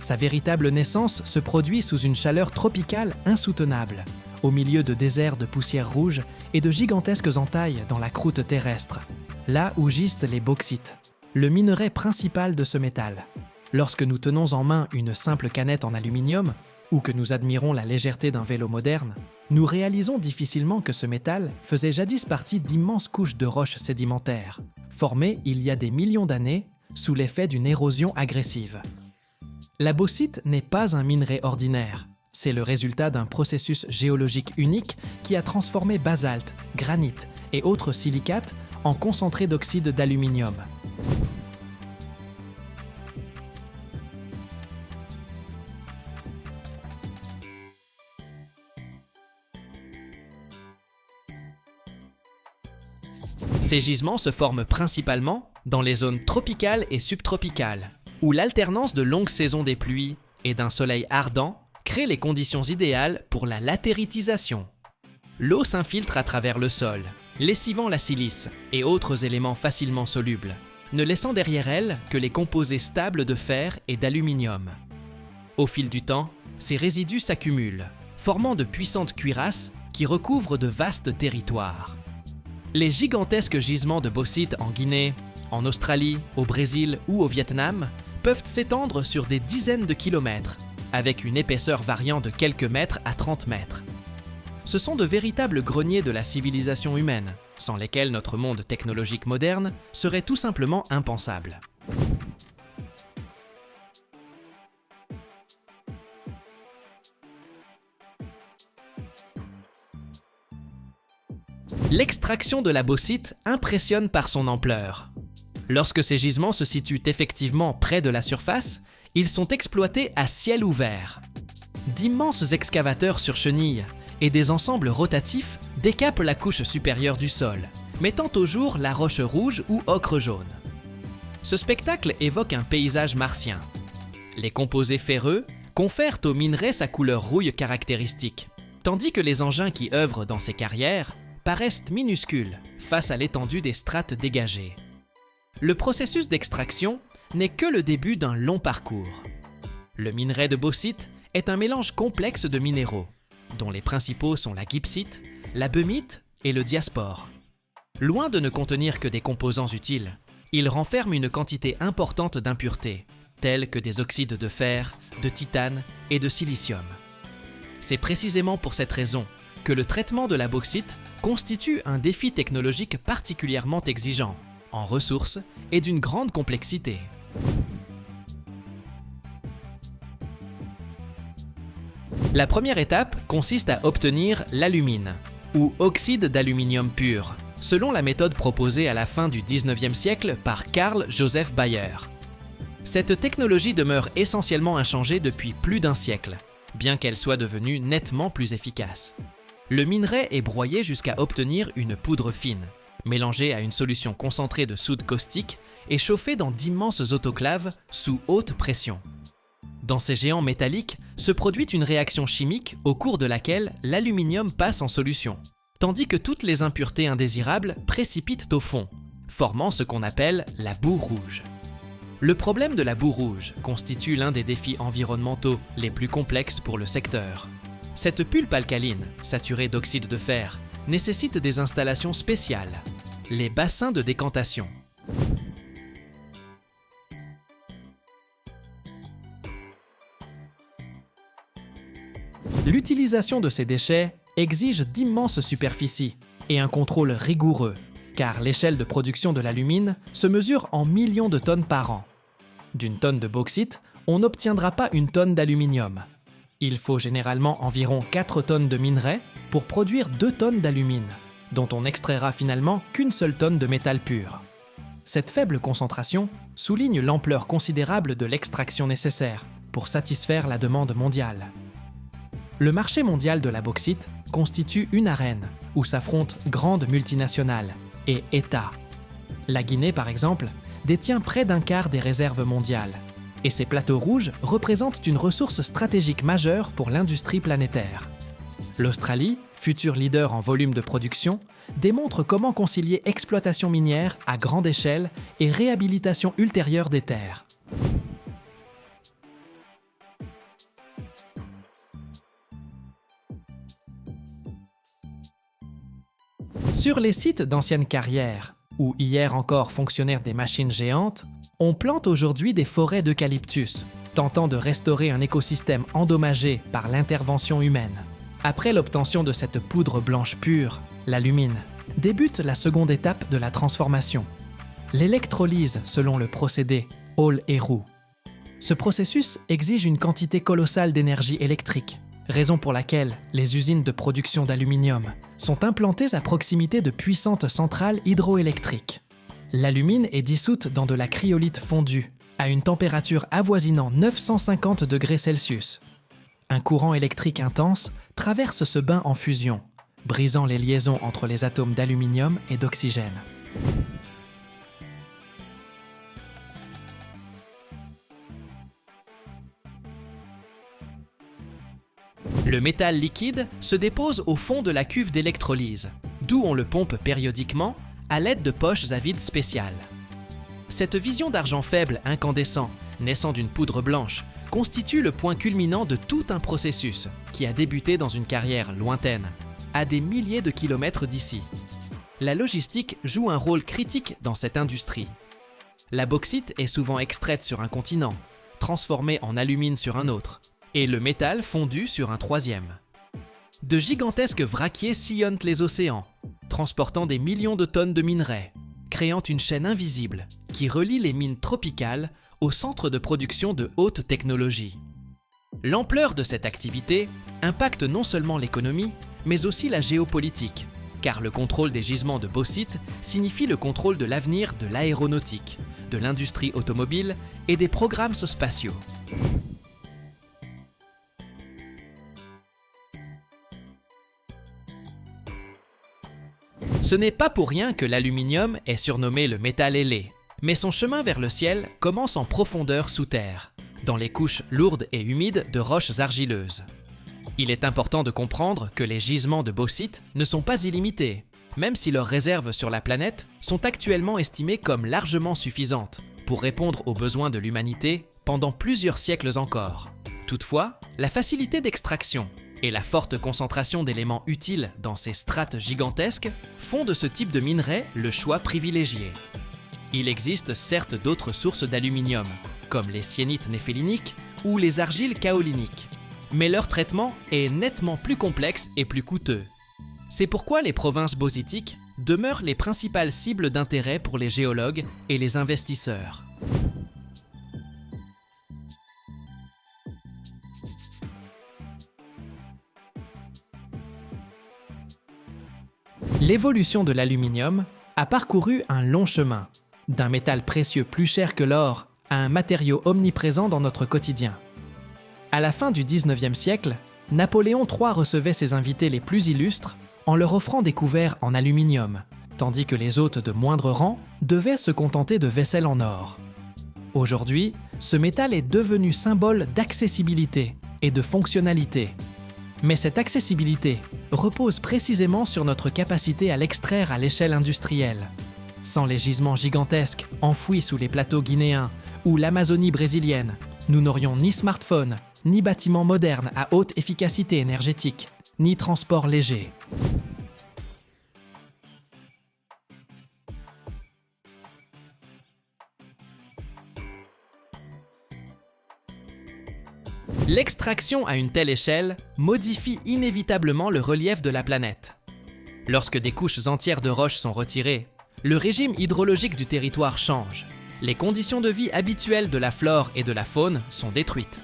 S1: Sa véritable naissance se produit sous une chaleur tropicale insoutenable, au milieu de déserts de poussière rouge et de gigantesques entailles dans la croûte terrestre, là où gisent les bauxites, le minerai principal de ce métal. Lorsque nous tenons en main une simple canette en aluminium, ou que nous admirons la légèreté d'un vélo moderne, nous réalisons difficilement que ce métal faisait jadis partie d'immenses couches de roches sédimentaires, formées il y a des millions d'années sous l'effet d'une érosion agressive. La bauxite n'est pas un minerai ordinaire, C'est le résultat d'un processus géologique unique qui a transformé basalte, granit et autres silicates en concentré d'oxyde d'aluminium. Ces gisements se forment principalement dans les zones tropicales et subtropicales, où l'alternance de longues saisons des pluies et d'un soleil ardent crée les conditions idéales pour la latéritisation. L'eau s'infiltre à travers le sol, lessivant la silice et autres éléments facilement solubles, ne laissant derrière elle que les composés stables de fer et d'aluminium. Au fil du temps, ces résidus s'accumulent, formant de puissantes cuirasses qui recouvrent de vastes territoires. Les gigantesques gisements de bauxite en Guinée, en Australie, au Brésil ou au Vietnam peuvent s'étendre sur des dizaines de kilomètres, avec une épaisseur variant de quelques mètres à 30 mètres. Ce sont de véritables greniers de la civilisation humaine, sans lesquels notre monde technologique moderne serait tout simplement impensable. L'extraction de la bauxite impressionne par son ampleur. Lorsque ces gisements se situent effectivement près de la surface, ils sont exploités à ciel ouvert. D'immenses excavateurs sur chenilles et des ensembles rotatifs décapent la couche supérieure du sol, mettant au jour la roche rouge ou ocre jaune. Ce spectacle évoque un paysage martien. Les composés ferreux confèrent au minerai sa couleur rouille caractéristique, tandis que les engins qui œuvrent dans ces carrières paraissent minuscules face à l'étendue des strates dégagées. Le processus d'extraction n'est que le début d'un long parcours. Le minerai de bauxite est un mélange complexe de minéraux, dont les principaux sont la gibbsite, la beumite et le diaspore. Loin de ne contenir que des composants utiles, il renferme une quantité importante d'impuretés, telles que des oxydes de fer, de titane et de silicium. C'est précisément pour cette raison que le traitement de la bauxite constitue un défi technologique particulièrement exigeant, en ressources et d'une grande complexité. La première étape consiste à obtenir l'alumine, ou oxyde d'aluminium pur, selon la méthode proposée à la fin du XIXe siècle par Carl Joseph Bayer. Cette technologie demeure essentiellement inchangée depuis plus d'un siècle, bien qu'elle soit devenue nettement plus efficace. Le minerai est broyé jusqu'à obtenir une poudre fine, mélangée à une solution concentrée de soude caustique et chauffée dans d'immenses autoclaves sous haute pression. Dans ces géants métalliques se produit une réaction chimique au cours de laquelle l'aluminium passe en solution, tandis que toutes les impuretés indésirables précipitent au fond, formant ce qu'on appelle la boue rouge. Le problème de la boue rouge constitue l'un des défis environnementaux les plus complexes pour le secteur. Cette pulpe alcaline, saturée d'oxyde de fer, nécessite des installations spéciales, les bassins de décantation. L'utilisation de ces déchets exige d'immenses superficies et un contrôle rigoureux, car l'échelle de production de l'alumine se mesure en millions de tonnes par an. D'une tonne de bauxite, on n'obtiendra pas une tonne d'aluminium. Il faut généralement environ 4 tonnes de minerai pour produire 2 tonnes d'alumine, dont on n'extraira finalement qu'une seule tonne de métal pur. Cette faible concentration souligne l'ampleur considérable de l'extraction nécessaire pour satisfaire la demande mondiale. Le marché mondial de la bauxite constitue une arène où s'affrontent grandes multinationales et États. La Guinée, par exemple, détient près d'un quart des réserves mondiales, et ces plateaux rouges représentent une ressource stratégique majeure pour l'industrie planétaire. L'Australie, futur leader en volume de production, démontre comment concilier exploitation minière à grande échelle et réhabilitation ultérieure des terres. Sur les sites d'anciennes carrières, où hier encore fonctionnèrent des machines géantes, on plante aujourd'hui des forêts d'eucalyptus, tentant de restaurer un écosystème endommagé par l'intervention humaine. Après l'obtention de cette poudre blanche pure, l'alumine, débute la seconde étape de la transformation, l'électrolyse selon le procédé Hall-Héroult. Ce processus exige une quantité colossale d'énergie électrique, raison pour laquelle les usines de production d'aluminium sont implantées à proximité de puissantes centrales hydroélectriques. L'alumine est dissoute dans de la cryolite fondue, à une température avoisinant 950 degrés Celsius. Un courant électrique intense traverse ce bain en fusion, brisant les liaisons entre les atomes d'aluminium et d'oxygène. Le métal liquide se dépose au fond de la cuve d'électrolyse, d'où on le pompe périodiquement à l'aide de poches à vide spéciales. Cette vision d'argent faible incandescent, naissant d'une poudre blanche, constitue le point culminant de tout un processus qui a débuté dans une carrière lointaine, à des milliers de kilomètres d'ici. La logistique joue un rôle critique dans cette industrie. La bauxite est souvent extraite sur un continent, transformée en alumine sur un autre, et le métal fondu sur un troisième. De gigantesques vraquiers sillonnent les océans, transportant des millions de tonnes de minerais, créant une chaîne invisible qui relie les mines tropicales aux centres de production de haute technologie. L'ampleur de cette activité impacte non seulement l'économie, mais aussi la géopolitique, car le contrôle des gisements de bauxite signifie le contrôle de l'avenir de l'aéronautique, de l'industrie automobile et des programmes spatiaux. Ce n'est pas pour rien que l'aluminium est surnommé le métal ailé, mais son chemin vers le ciel commence en profondeur sous terre, dans les couches lourdes et humides de roches argileuses. Il est important de comprendre que les gisements de bauxite ne sont pas illimités, même si leurs réserves sur la planète sont actuellement estimées comme largement suffisantes pour répondre aux besoins de l'humanité pendant plusieurs siècles encore. Toutefois, la facilité d'extraction et la forte concentration d'éléments utiles dans ces strates gigantesques font de ce type de minerai le choix privilégié. Il existe certes d'autres sources d'aluminium, comme les syénites néphéliniques ou les argiles kaoliniques, mais leur traitement est nettement plus complexe et plus coûteux. C'est pourquoi les provinces bauxitiques demeurent les principales cibles d'intérêt pour les géologues et les investisseurs. L'évolution de l'aluminium a parcouru un long chemin, d'un métal précieux plus cher que l'or à un matériau omniprésent dans notre quotidien. À la fin du XIXe siècle, Napoléon III recevait ses invités les plus illustres en leur offrant des couverts en aluminium, tandis que les hôtes de moindre rang devaient se contenter de vaisselle en or. Aujourd'hui, ce métal est devenu symbole d'accessibilité et de fonctionnalité. Mais cette accessibilité repose précisément sur notre capacité à l'extraire à l'échelle industrielle. Sans les gisements gigantesques enfouis sous les plateaux guinéens ou l'Amazonie brésilienne, nous n'aurions ni smartphone, ni bâtiments modernes à haute efficacité énergétique, ni transport léger. L'extraction à une telle échelle modifie inévitablement le relief de la planète. Lorsque des couches entières de roches sont retirées, le régime hydrologique du territoire change. Les conditions de vie habituelles de la flore et de la faune sont détruites.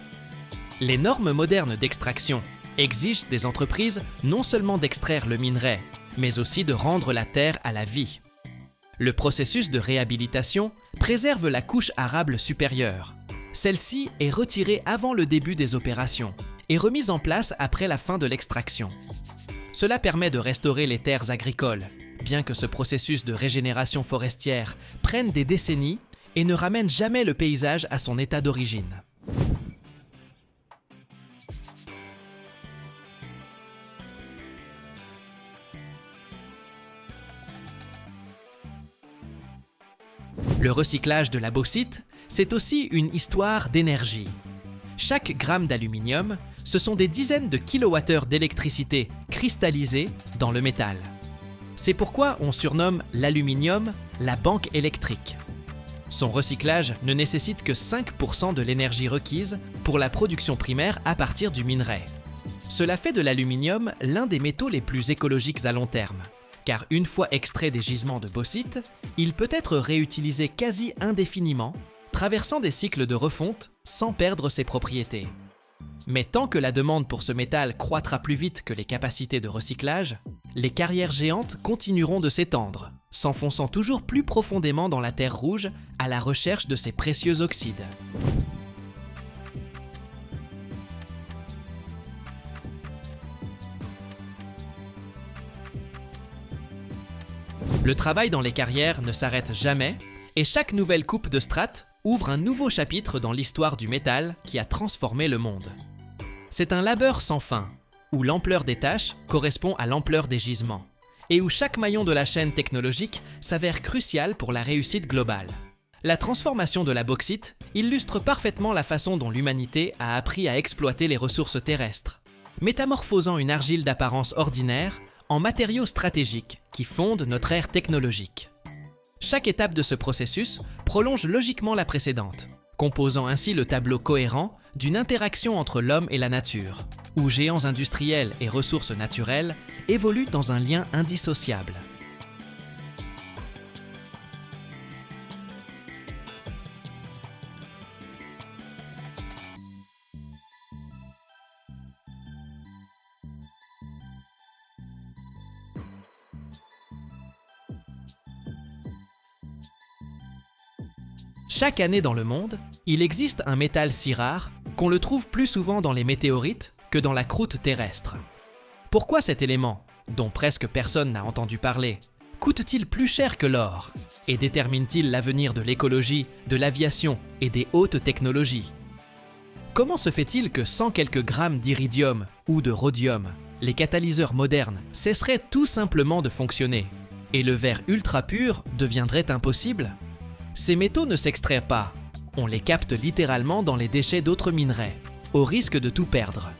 S1: Les normes modernes d'extraction exigent des entreprises non seulement d'extraire le minerai, mais aussi de rendre la terre à la vie. Le processus de réhabilitation préserve la couche arable supérieure. Celle-ci est retirée avant le début des opérations et remise en place après la fin de l'extraction. Cela permet de restaurer les terres agricoles, bien que ce processus de régénération forestière prenne des décennies et ne ramène jamais le paysage à son état d'origine. Le recyclage de la bauxite, c'est aussi une histoire d'énergie. Chaque gramme d'aluminium, ce sont des dizaines de kilowattheures d'électricité cristallisée dans le métal. C'est pourquoi on surnomme l'aluminium la banque électrique. Son recyclage ne nécessite que 5% de l'énergie requise pour la production primaire à partir du minerai. Cela fait de l'aluminium l'un des métaux les plus écologiques à long terme, car une fois extrait des gisements de bauxite, il peut être réutilisé quasi indéfiniment, traversant des cycles de refonte sans perdre ses propriétés. Mais tant que la demande pour ce métal croîtra plus vite que les capacités de recyclage, les carrières géantes continueront de s'étendre, s'enfonçant toujours plus profondément dans la terre rouge à la recherche de ces précieux oxydes. Le travail dans les carrières ne s'arrête jamais et chaque nouvelle coupe de strates ouvre un nouveau chapitre dans l'histoire du métal qui a transformé le monde. C'est un labeur sans fin, où l'ampleur des tâches correspond à l'ampleur des gisements, et où chaque maillon de la chaîne technologique s'avère crucial pour la réussite globale. La transformation de la bauxite illustre parfaitement la façon dont l'humanité a appris à exploiter les ressources terrestres, métamorphosant une argile d'apparence ordinaire en matériaux stratégiques qui fondent notre ère technologique. Chaque étape de ce processus prolonge logiquement la précédente, composant ainsi le tableau cohérent d'une interaction entre l'homme et la nature, où géants industriels et ressources naturelles évoluent dans un lien indissociable. Chaque année dans le monde, il existe un métal si rare qu'on le trouve plus souvent dans les météorites que dans la croûte terrestre. Pourquoi cet élément, dont presque personne n'a entendu parler, coûte-t-il plus cher que l'or et détermine-t-il l'avenir de l'écologie, de l'aviation et des hautes technologies? Comment se fait-il que sans quelques grammes d'iridium ou de rhodium, les catalyseurs modernes cesseraient tout simplement de fonctionner et le verre ultra pur deviendrait impossible? Ces métaux ne s'extraient pas, on les capte littéralement dans les déchets d'autres minerais, au risque de tout perdre.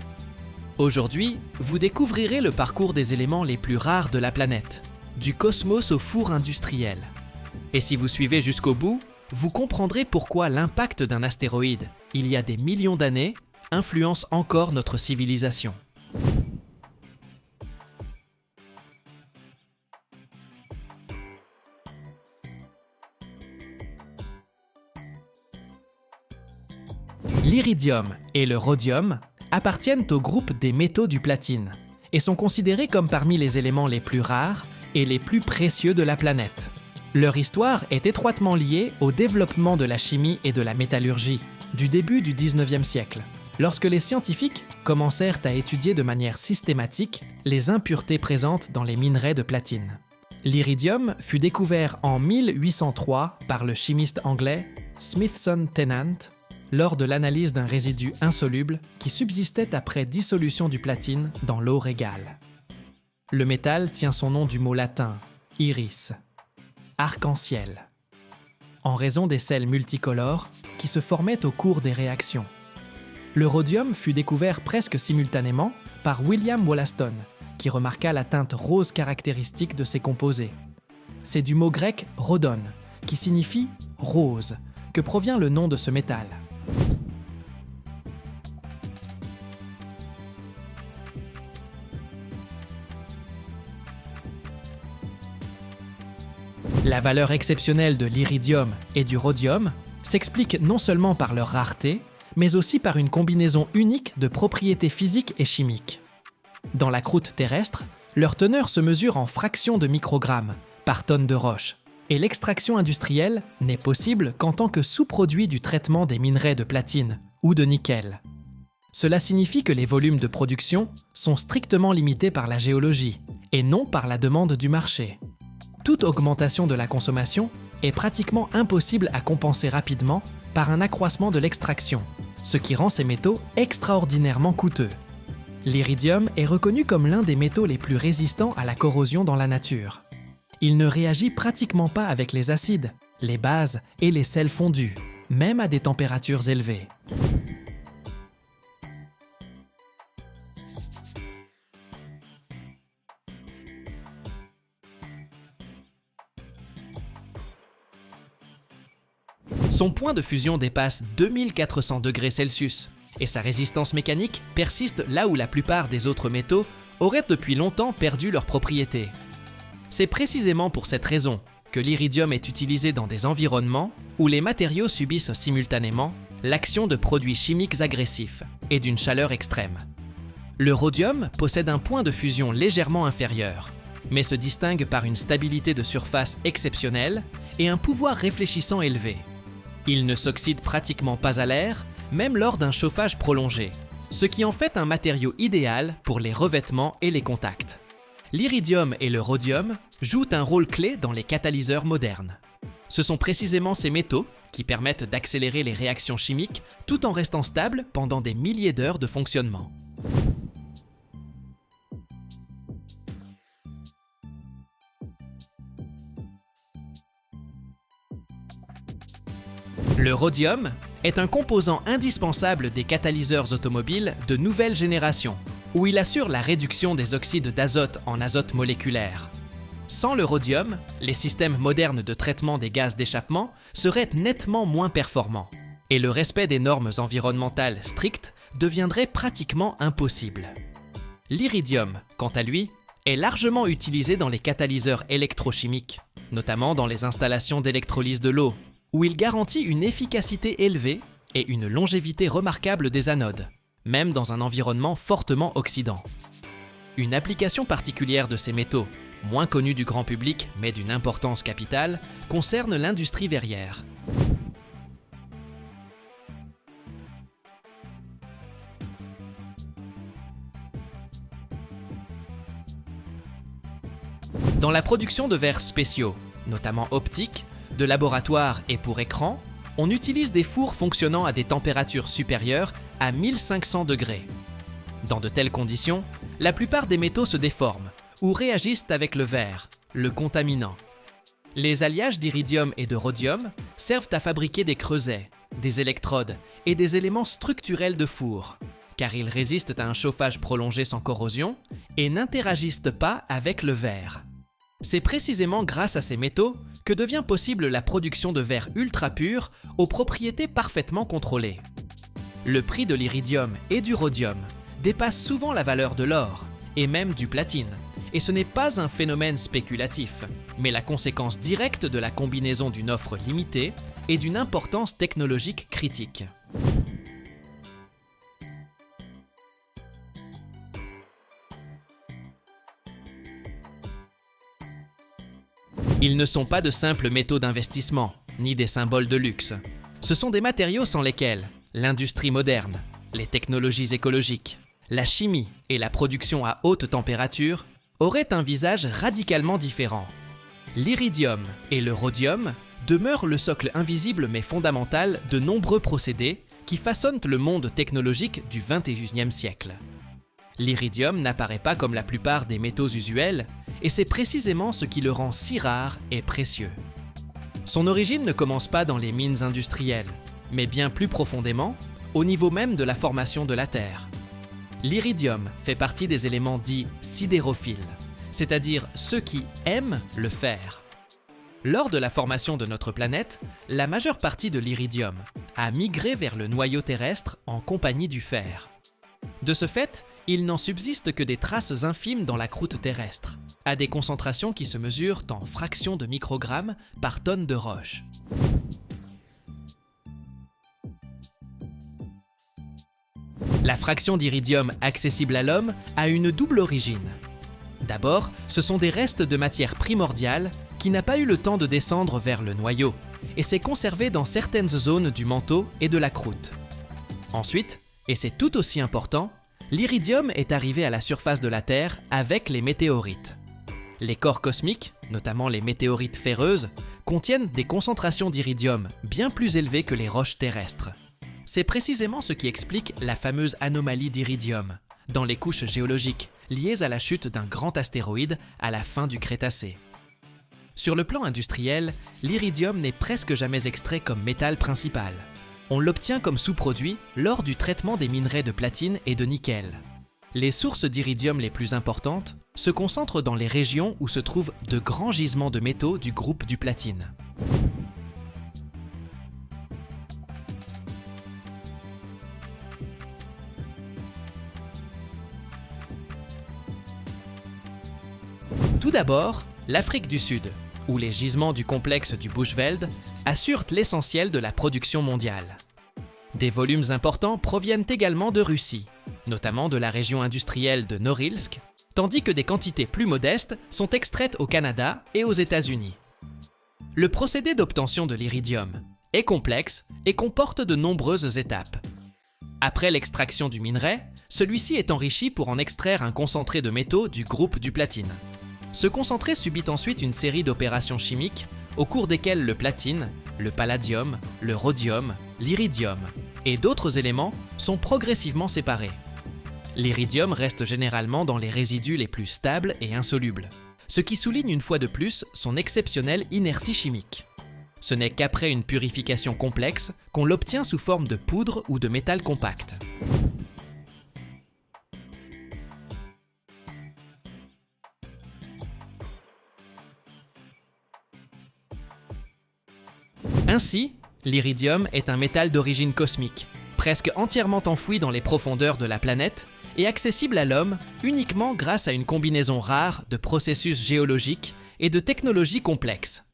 S1: Aujourd'hui, vous découvrirez le parcours des éléments les plus rares de la planète, du cosmos au four industriel. Et si vous suivez jusqu'au bout, vous comprendrez pourquoi l'impact d'un astéroïde, il y a des millions d'années, influence encore notre civilisation. L'iridium et le rhodium appartiennent au groupe des métaux du platine et sont considérés comme parmi les éléments les plus rares et les plus précieux de la planète. Leur histoire est étroitement liée au développement de la chimie et de la métallurgie du début du 19e siècle, lorsque les scientifiques commencèrent à étudier de manière systématique les impuretés présentes dans les minerais de platine. L'iridium fut découvert en 1803 par le chimiste anglais Smithson Tennant lors de l'analyse d'un résidu insoluble qui subsistait après dissolution du platine dans l'eau régale. Le métal tient son nom du mot latin « iris », arc-en-ciel, en raison des sels multicolores qui se formaient au cours des réactions. Le rhodium fut découvert presque simultanément par William Wollaston, qui remarqua la teinte rose caractéristique de ses composés. C'est du mot grec « rhodon », qui signifie « rose », que provient le nom de ce métal. La valeur exceptionnelle de l'iridium et du rhodium s'explique non seulement par leur rareté, mais aussi par une combinaison unique de propriétés physiques et chimiques. Dans la croûte terrestre, leur teneur se mesure en fractions de microgrammes par tonne de roche, et l'extraction industrielle n'est possible qu'en tant que sous-produit du traitement des minerais de platine ou de nickel. Cela signifie que les volumes de production sont strictement limités par la géologie et non par la demande du marché. Toute augmentation de la consommation est pratiquement impossible à compenser rapidement par un accroissement de l'extraction, ce qui rend ces métaux extraordinairement coûteux. L'iridium est reconnu comme l'un des métaux les plus résistants à la corrosion dans la nature. Il ne réagit pratiquement pas avec les acides, les bases et les sels fondus, même à des températures élevées. Son point de fusion dépasse 2400 degrés Celsius et sa résistance mécanique persiste là où la plupart des autres métaux auraient depuis longtemps perdu leurs propriétés. C'est précisément pour cette raison que l'iridium est utilisé dans des environnements où les matériaux subissent simultanément l'action de produits chimiques agressifs et d'une chaleur extrême. Le rhodium possède un point de fusion légèrement inférieur, mais se distingue par une stabilité de surface exceptionnelle et un pouvoir réfléchissant élevé. Il ne s'oxyde pratiquement pas à l'air, même lors d'un chauffage prolongé, ce qui en fait un matériau idéal pour les revêtements et les contacts. L'iridium et le rhodium jouent un rôle clé dans les catalyseurs modernes. Ce sont précisément ces métaux qui permettent d'accélérer les réactions chimiques tout en restant stables pendant des milliers d'heures de fonctionnement. Le rhodium est un composant indispensable des catalyseurs automobiles de nouvelle génération, où il assure la réduction des oxydes d'azote en azote moléculaire. Sans le rhodium, les systèmes modernes de traitement des gaz d'échappement seraient nettement moins performants, et le respect des normes environnementales strictes deviendrait pratiquement impossible. L'iridium, quant à lui, est largement utilisé dans les catalyseurs électrochimiques, notamment dans les installations d'électrolyse de l'eau, où il garantit une efficacité élevée et une longévité remarquable des anodes, même dans un environnement fortement oxydant. Une application particulière de ces métaux, moins connue du grand public mais d'une importance capitale, concerne l'industrie verrière. Dans la production de verres spéciaux, notamment optiques, de laboratoire et pour écran, on utilise des fours fonctionnant à des températures supérieures à 1500 degrés. Dans de telles conditions, la plupart des métaux se déforment ou réagissent avec le verre, le contaminant. Les alliages d'iridium et de rhodium servent à fabriquer des creusets, des électrodes et des éléments structurels de four, car ils résistent à un chauffage prolongé sans corrosion et n'interagissent pas avec le verre. C'est précisément grâce à ces métaux que devient possible la production de verre ultra pur aux propriétés parfaitement contrôlées. Le prix de l'iridium et du rhodium dépasse souvent la valeur de l'or et même du platine, et ce n'est pas un phénomène spéculatif, mais la conséquence directe de la combinaison d'une offre limitée et d'une importance technologique critique. Ils ne sont pas de simples métaux d'investissement, ni des symboles de luxe. Ce sont des matériaux sans lesquels l'industrie moderne, les technologies écologiques, la chimie et la production à haute température auraient un visage radicalement différent. L'iridium et le rhodium demeurent le socle invisible mais fondamental de nombreux procédés qui façonnent le monde technologique du XXIe siècle. L'iridium n'apparaît pas comme la plupart des métaux usuels, et c'est précisément ce qui le rend si rare et précieux. Son origine ne commence pas dans les mines industrielles, mais bien plus profondément, au niveau même de la formation de la Terre. L'iridium fait partie des éléments dits sidérophiles, c'est-à-dire ceux qui aiment le fer. Lors de la formation de notre planète, la majeure partie de l'iridium a migré vers le noyau terrestre en compagnie du fer. De ce fait, il n'en subsiste que des traces infimes dans la croûte terrestre, à des concentrations qui se mesurent en fractions de microgrammes par tonne de roche. La fraction d'iridium accessible à l'homme a une double origine. D'abord, ce sont des restes de matière primordiale qui n'a pas eu le temps de descendre vers le noyau et s'est conservé dans certaines zones du manteau et de la croûte. Ensuite, et c'est tout aussi important, l'iridium est arrivé à la surface de la Terre avec les météorites. Les corps cosmiques, notamment les météorites ferreuses, contiennent des concentrations d'iridium bien plus élevées que les roches terrestres. C'est précisément ce qui explique la fameuse anomalie d'iridium dans les couches géologiques liées à la chute d'un grand astéroïde à la fin du Crétacé. Sur le plan industriel, l'iridium n'est presque jamais extrait comme métal principal. On l'obtient comme sous-produit lors du traitement des minerais de platine et de nickel. Les sources d'iridium les plus importantes se concentrent dans les régions où se trouvent de grands gisements de métaux du groupe du platine. Tout d'abord, l'Afrique du Sud, où les gisements du complexe du Bushveld assurent l'essentiel de la production mondiale. Des volumes importants proviennent également de Russie, notamment de la région industrielle de Norilsk, tandis que des quantités plus modestes sont extraites au Canada et aux États-Unis. Le procédé d'obtention de l'iridium est complexe et comporte de nombreuses étapes. Après l'extraction du minerai, celui-ci est enrichi pour en extraire un concentré de métaux du groupe du platine. Ce concentré subit ensuite une série d'opérations chimiques au cours desquelles le platine, le palladium, le rhodium, l'iridium et d'autres éléments sont progressivement séparés. L'iridium reste généralement dans les résidus les plus stables et insolubles, ce qui souligne une fois de plus son exceptionnelle inertie chimique. Ce n'est qu'après une purification complexe qu'on l'obtient sous forme de poudre ou de métal compact. Ainsi, l'iridium est un métal d'origine cosmique, presque entièrement enfoui dans les profondeurs de la planète et accessible à l'homme uniquement grâce à une combinaison rare de processus géologiques et de technologies complexes.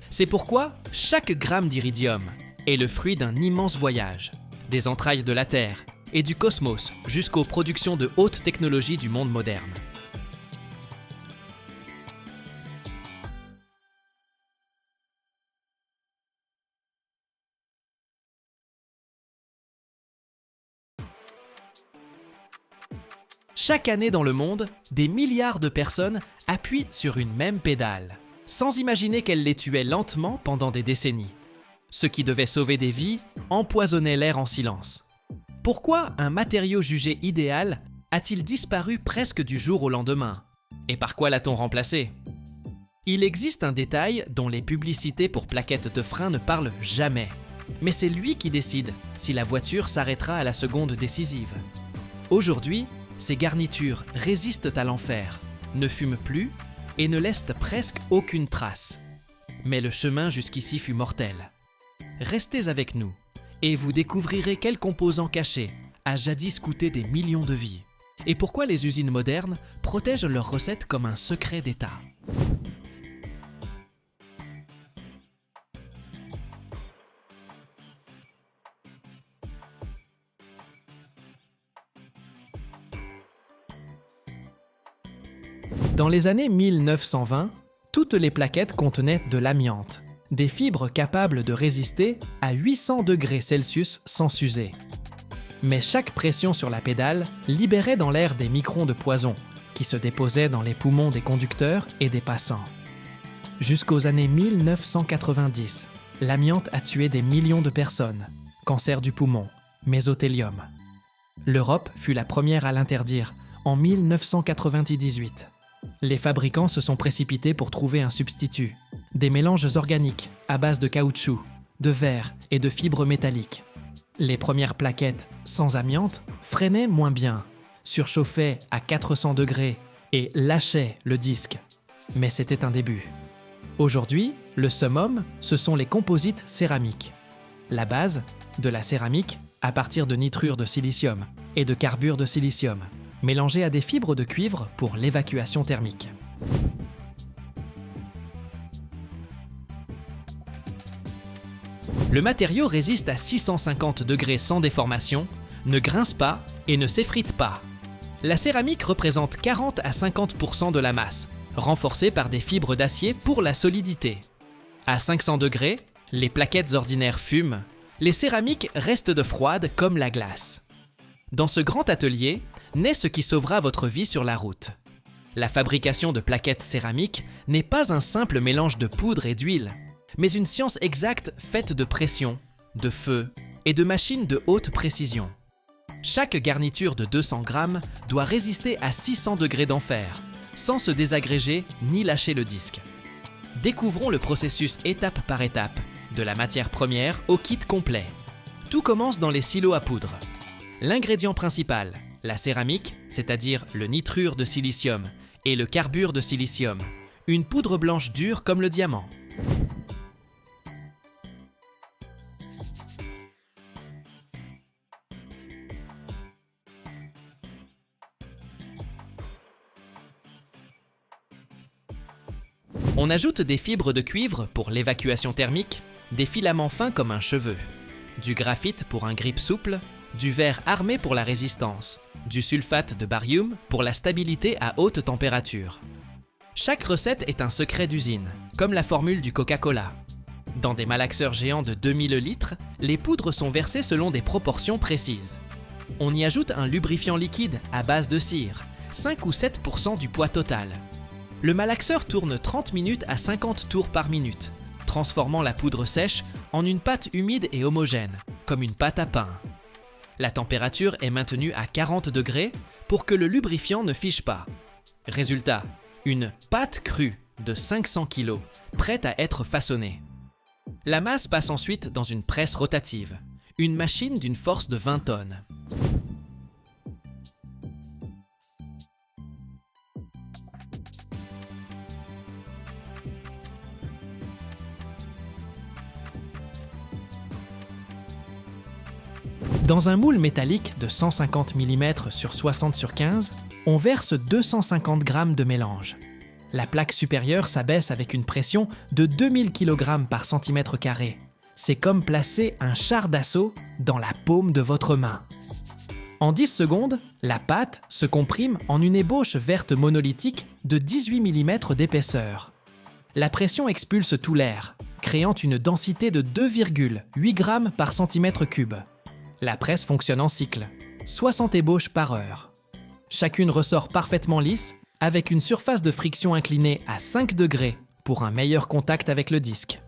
S1: C'est pourquoi chaque gramme d'iridium est le fruit d'un immense voyage, des entrailles de la Terre et du cosmos jusqu'aux productions de haute technologie du monde moderne. Chaque année dans le monde, des milliards de personnes appuient sur une même pédale, sans imaginer qu'elle les tuait lentement pendant des décennies. Ce qui devait sauver des vies empoisonnait l'air en silence. Pourquoi un matériau jugé idéal a-t-il disparu presque du jour au lendemain? Et par quoi l'a-t-on remplacé? Il existe un détail dont les publicités pour plaquettes de frein ne parlent jamais. Mais c'est lui qui décide si la voiture s'arrêtera à la seconde décisive. Aujourd'hui, ces garnitures résistent à l'enfer, ne fument plus et ne laissent presque aucune trace. Mais le chemin jusqu'ici fut mortel. Restez avec nous et vous découvrirez quel composant caché a jadis coûté des millions de vies et pourquoi les usines modernes protègent leurs recettes comme un secret d'État. Dans les années 1920, toutes les plaquettes contenaient de l'amiante, des fibres capables de résister à 800 degrés Celsius sans s'user. Mais chaque pression sur la pédale libérait dans l'air des microns de poison qui se déposaient dans les poumons des conducteurs et des passants. Jusqu'aux années 1990, l'amiante a tué des millions de personnes, cancer du poumon, mésothéliome. L'Europe fut la première à l'interdire en 1998. Les fabricants se sont précipités pour trouver un substitut, des mélanges organiques à base de caoutchouc, de verre et de fibres métalliques. Les premières plaquettes sans amiante freinaient moins bien, surchauffaient à 400 degrés et lâchaient le disque. Mais c'était un début. Aujourd'hui, le summum, ce sont les composites céramiques. La base, de la céramique à partir de nitrure de silicium et de carbure de silicium, mélangés à des fibres de cuivre pour l'évacuation thermique. Le matériau résiste à 650 degrés sans déformation, ne grince pas et ne s'effrite pas. La céramique représente 40 à 50% de la masse, renforcée par des fibres d'acier pour la solidité. À 500 degrés, les plaquettes ordinaires fument, les céramiques restent de froides comme la glace. Dans ce grand atelier, naît ce qui sauvera votre vie sur la route. La fabrication de plaquettes céramiques n'est pas un simple mélange de poudre et d'huile, mais une science exacte faite de pression, de feu et de machines de haute précision. Chaque garniture de 200 grammes doit résister à 600 degrés d'enfer, sans se désagréger ni lâcher le disque. Découvrons le processus étape par étape, de la matière première au kit complet. Tout commence dans les silos à poudre. L'ingrédient principal, la céramique, c'est-à-dire le nitrure de silicium, et le carbure de silicium, une poudre blanche dure comme le diamant. On ajoute des fibres de cuivre pour l'évacuation thermique, des filaments fins comme un cheveu. du graphite pour un grip souple, du verre armé pour la résistance, du sulfate de barium pour la stabilité à haute température. Chaque recette est un secret d'usine, comme la formule du Coca-Cola. Dans des malaxeurs géants de 2000 litres, les poudres sont versées selon des proportions précises. On y ajoute un lubrifiant liquide à base de cire, 5 ou 7% du poids total. Le malaxeur tourne 30 minutes à 50 tours par minute, transformant la poudre sèche en une pâte humide et homogène, comme une pâte à pain. La température est maintenue à 40 degrés pour que le lubrifiant ne fiche pas. Résultat, une pâte crue de 500 kg, prête à être façonnée. La masse passe ensuite dans une presse rotative, une machine d'une force de 20 tonnes. Dans un moule métallique de 150 mm sur 60 sur 15, on verse 250 g de mélange. La plaque supérieure s'abaisse avec une pression de 2000 kg par centimètre carré. C'est comme placer un char d'assaut dans la paume de votre main. En 10 secondes, la pâte se comprime en une ébauche verte monolithique de 18 mm d'épaisseur. La pression expulse tout l'air, créant une densité de 2,8 g par centimètre cube. La presse fonctionne en cycle, 60 ébauches par heure. Chacune ressort parfaitement lisse, avec une surface de friction inclinée à 5 degrés pour un meilleur contact avec le disque.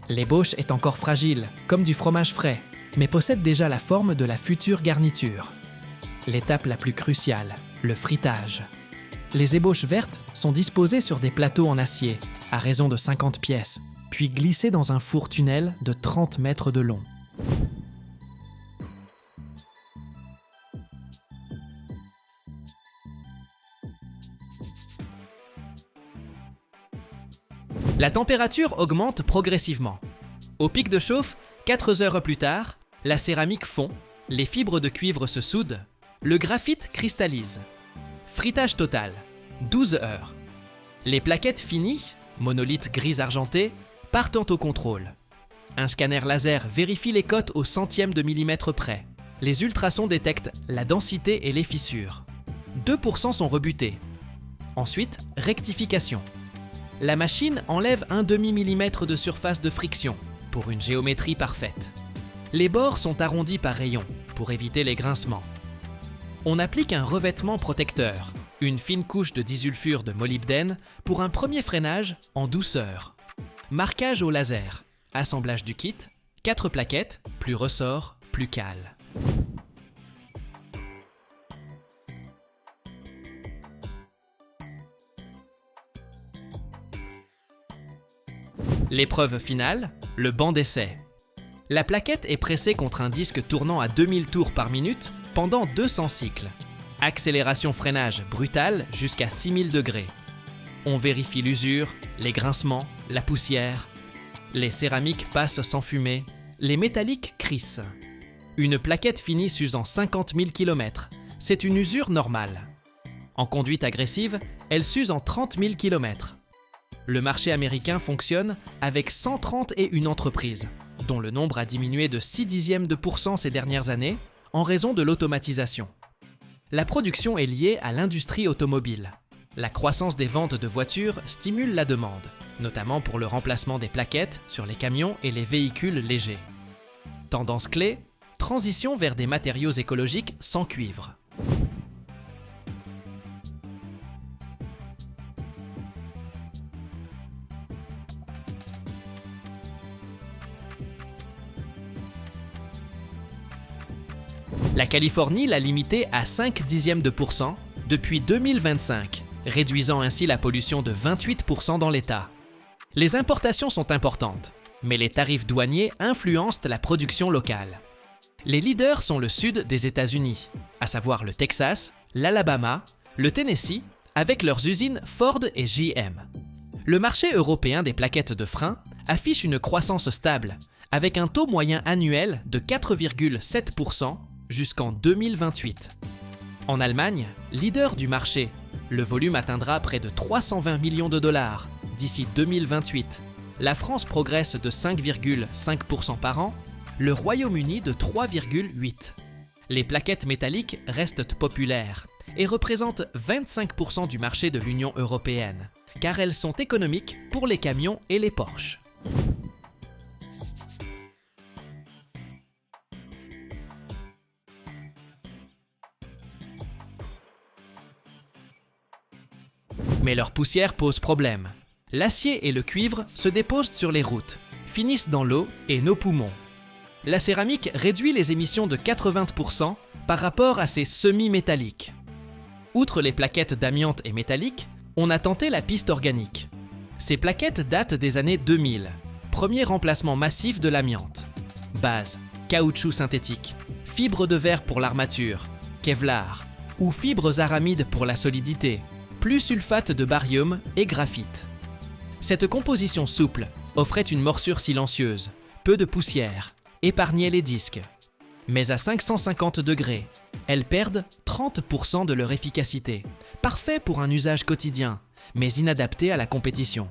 S1: L'ébauche est encore fragile, comme du fromage frais, mais possède déjà la forme de la future garniture. L'étape la plus cruciale, le frittage. Les ébauches vertes sont disposées sur des plateaux en acier, à raison de 50 pièces, puis glissées dans un four-tunnel de 30 mètres de long. La température augmente progressivement. Au pic de chauffe, 4 heures plus tard, la céramique fond, les fibres de cuivre se soudent, le graphite cristallise. Fritage total, 12 heures. Les plaquettes finies, monolithes gris argentés, partent au contrôle. Un scanner laser vérifie les cotes au centième de millimètre près. Les ultrasons détectent la densité et les fissures. 2% sont rebutés. Ensuite, rectification. La machine enlève un demi-millimètre de surface de friction pour une géométrie parfaite. Les bords sont arrondis par rayon pour éviter les grincements. On applique un revêtement protecteur, une fine couche de disulfure de molybdène pour un premier freinage en douceur. Marquage au laser, assemblage du kit, 4 plaquettes, plus ressort, plus cale. L'épreuve finale, le banc d'essai. La plaquette est pressée contre un disque tournant à 2000 tours par minute pendant 200 cycles. Accélération-freinage brutale jusqu'à 6000 degrés. On vérifie l'usure, les grincements, la poussière. Les céramiques passent sans fumée, les métalliques crissent. Une plaquette finie s'usant 50 000 km, c'est une usure normale. En conduite agressive, elle s'use en 30 000 km. Le marché américain fonctionne avec 131 entreprises, dont le nombre a diminué de 0,6% ces dernières années en raison de l'automatisation. La production est liée à l'industrie automobile. La croissance des ventes de voitures stimule la demande, notamment pour le remplacement des plaquettes sur les camions et les véhicules légers. Tendance clé, transition vers des matériaux écologiques sans cuivre. La Californie l'a limité à 0,5% depuis 2025, réduisant ainsi la pollution de 28% dans l'État. Les importations sont importantes, mais les tarifs douaniers influencent la production locale. Les leaders sont le sud des États-Unis, à savoir le Texas, l'Alabama, le Tennessee, avec leurs usines Ford et GM. Le marché européen des plaquettes de frein affiche une croissance stable, avec un taux moyen annuel de 4,7% jusqu'en 2028. En Allemagne, leader du marché, le volume atteindra près de 320 millions de dollars d'ici 2028. La France progresse de 5,5% par an, le Royaume-Uni de 3,8. Les plaquettes métalliques restent populaires et représentent 25% du marché de l'Union européenne, car elles sont économiques pour les camions et les Porsche. Mais leur poussière pose problème. L'acier et le cuivre se déposent sur les routes, finissent dans l'eau et nos poumons. La céramique réduit les émissions de 80% par rapport à ses semi-métalliques. Outre les plaquettes d'amiante et métalliques, on a tenté la piste organique. Ces plaquettes datent des années 2000, premier remplacement massif de l'amiante. Base, caoutchouc synthétique, fibres de verre pour l'armature, Kevlar, ou fibres aramides pour la solidité, plus sulfate de barium et graphite. Cette composition souple offrait une morsure silencieuse, peu de poussière, épargnait les disques. Mais à 550 degrés, elles perdent 30% de leur efficacité. Parfait pour un usage quotidien, mais inadapté à la compétition.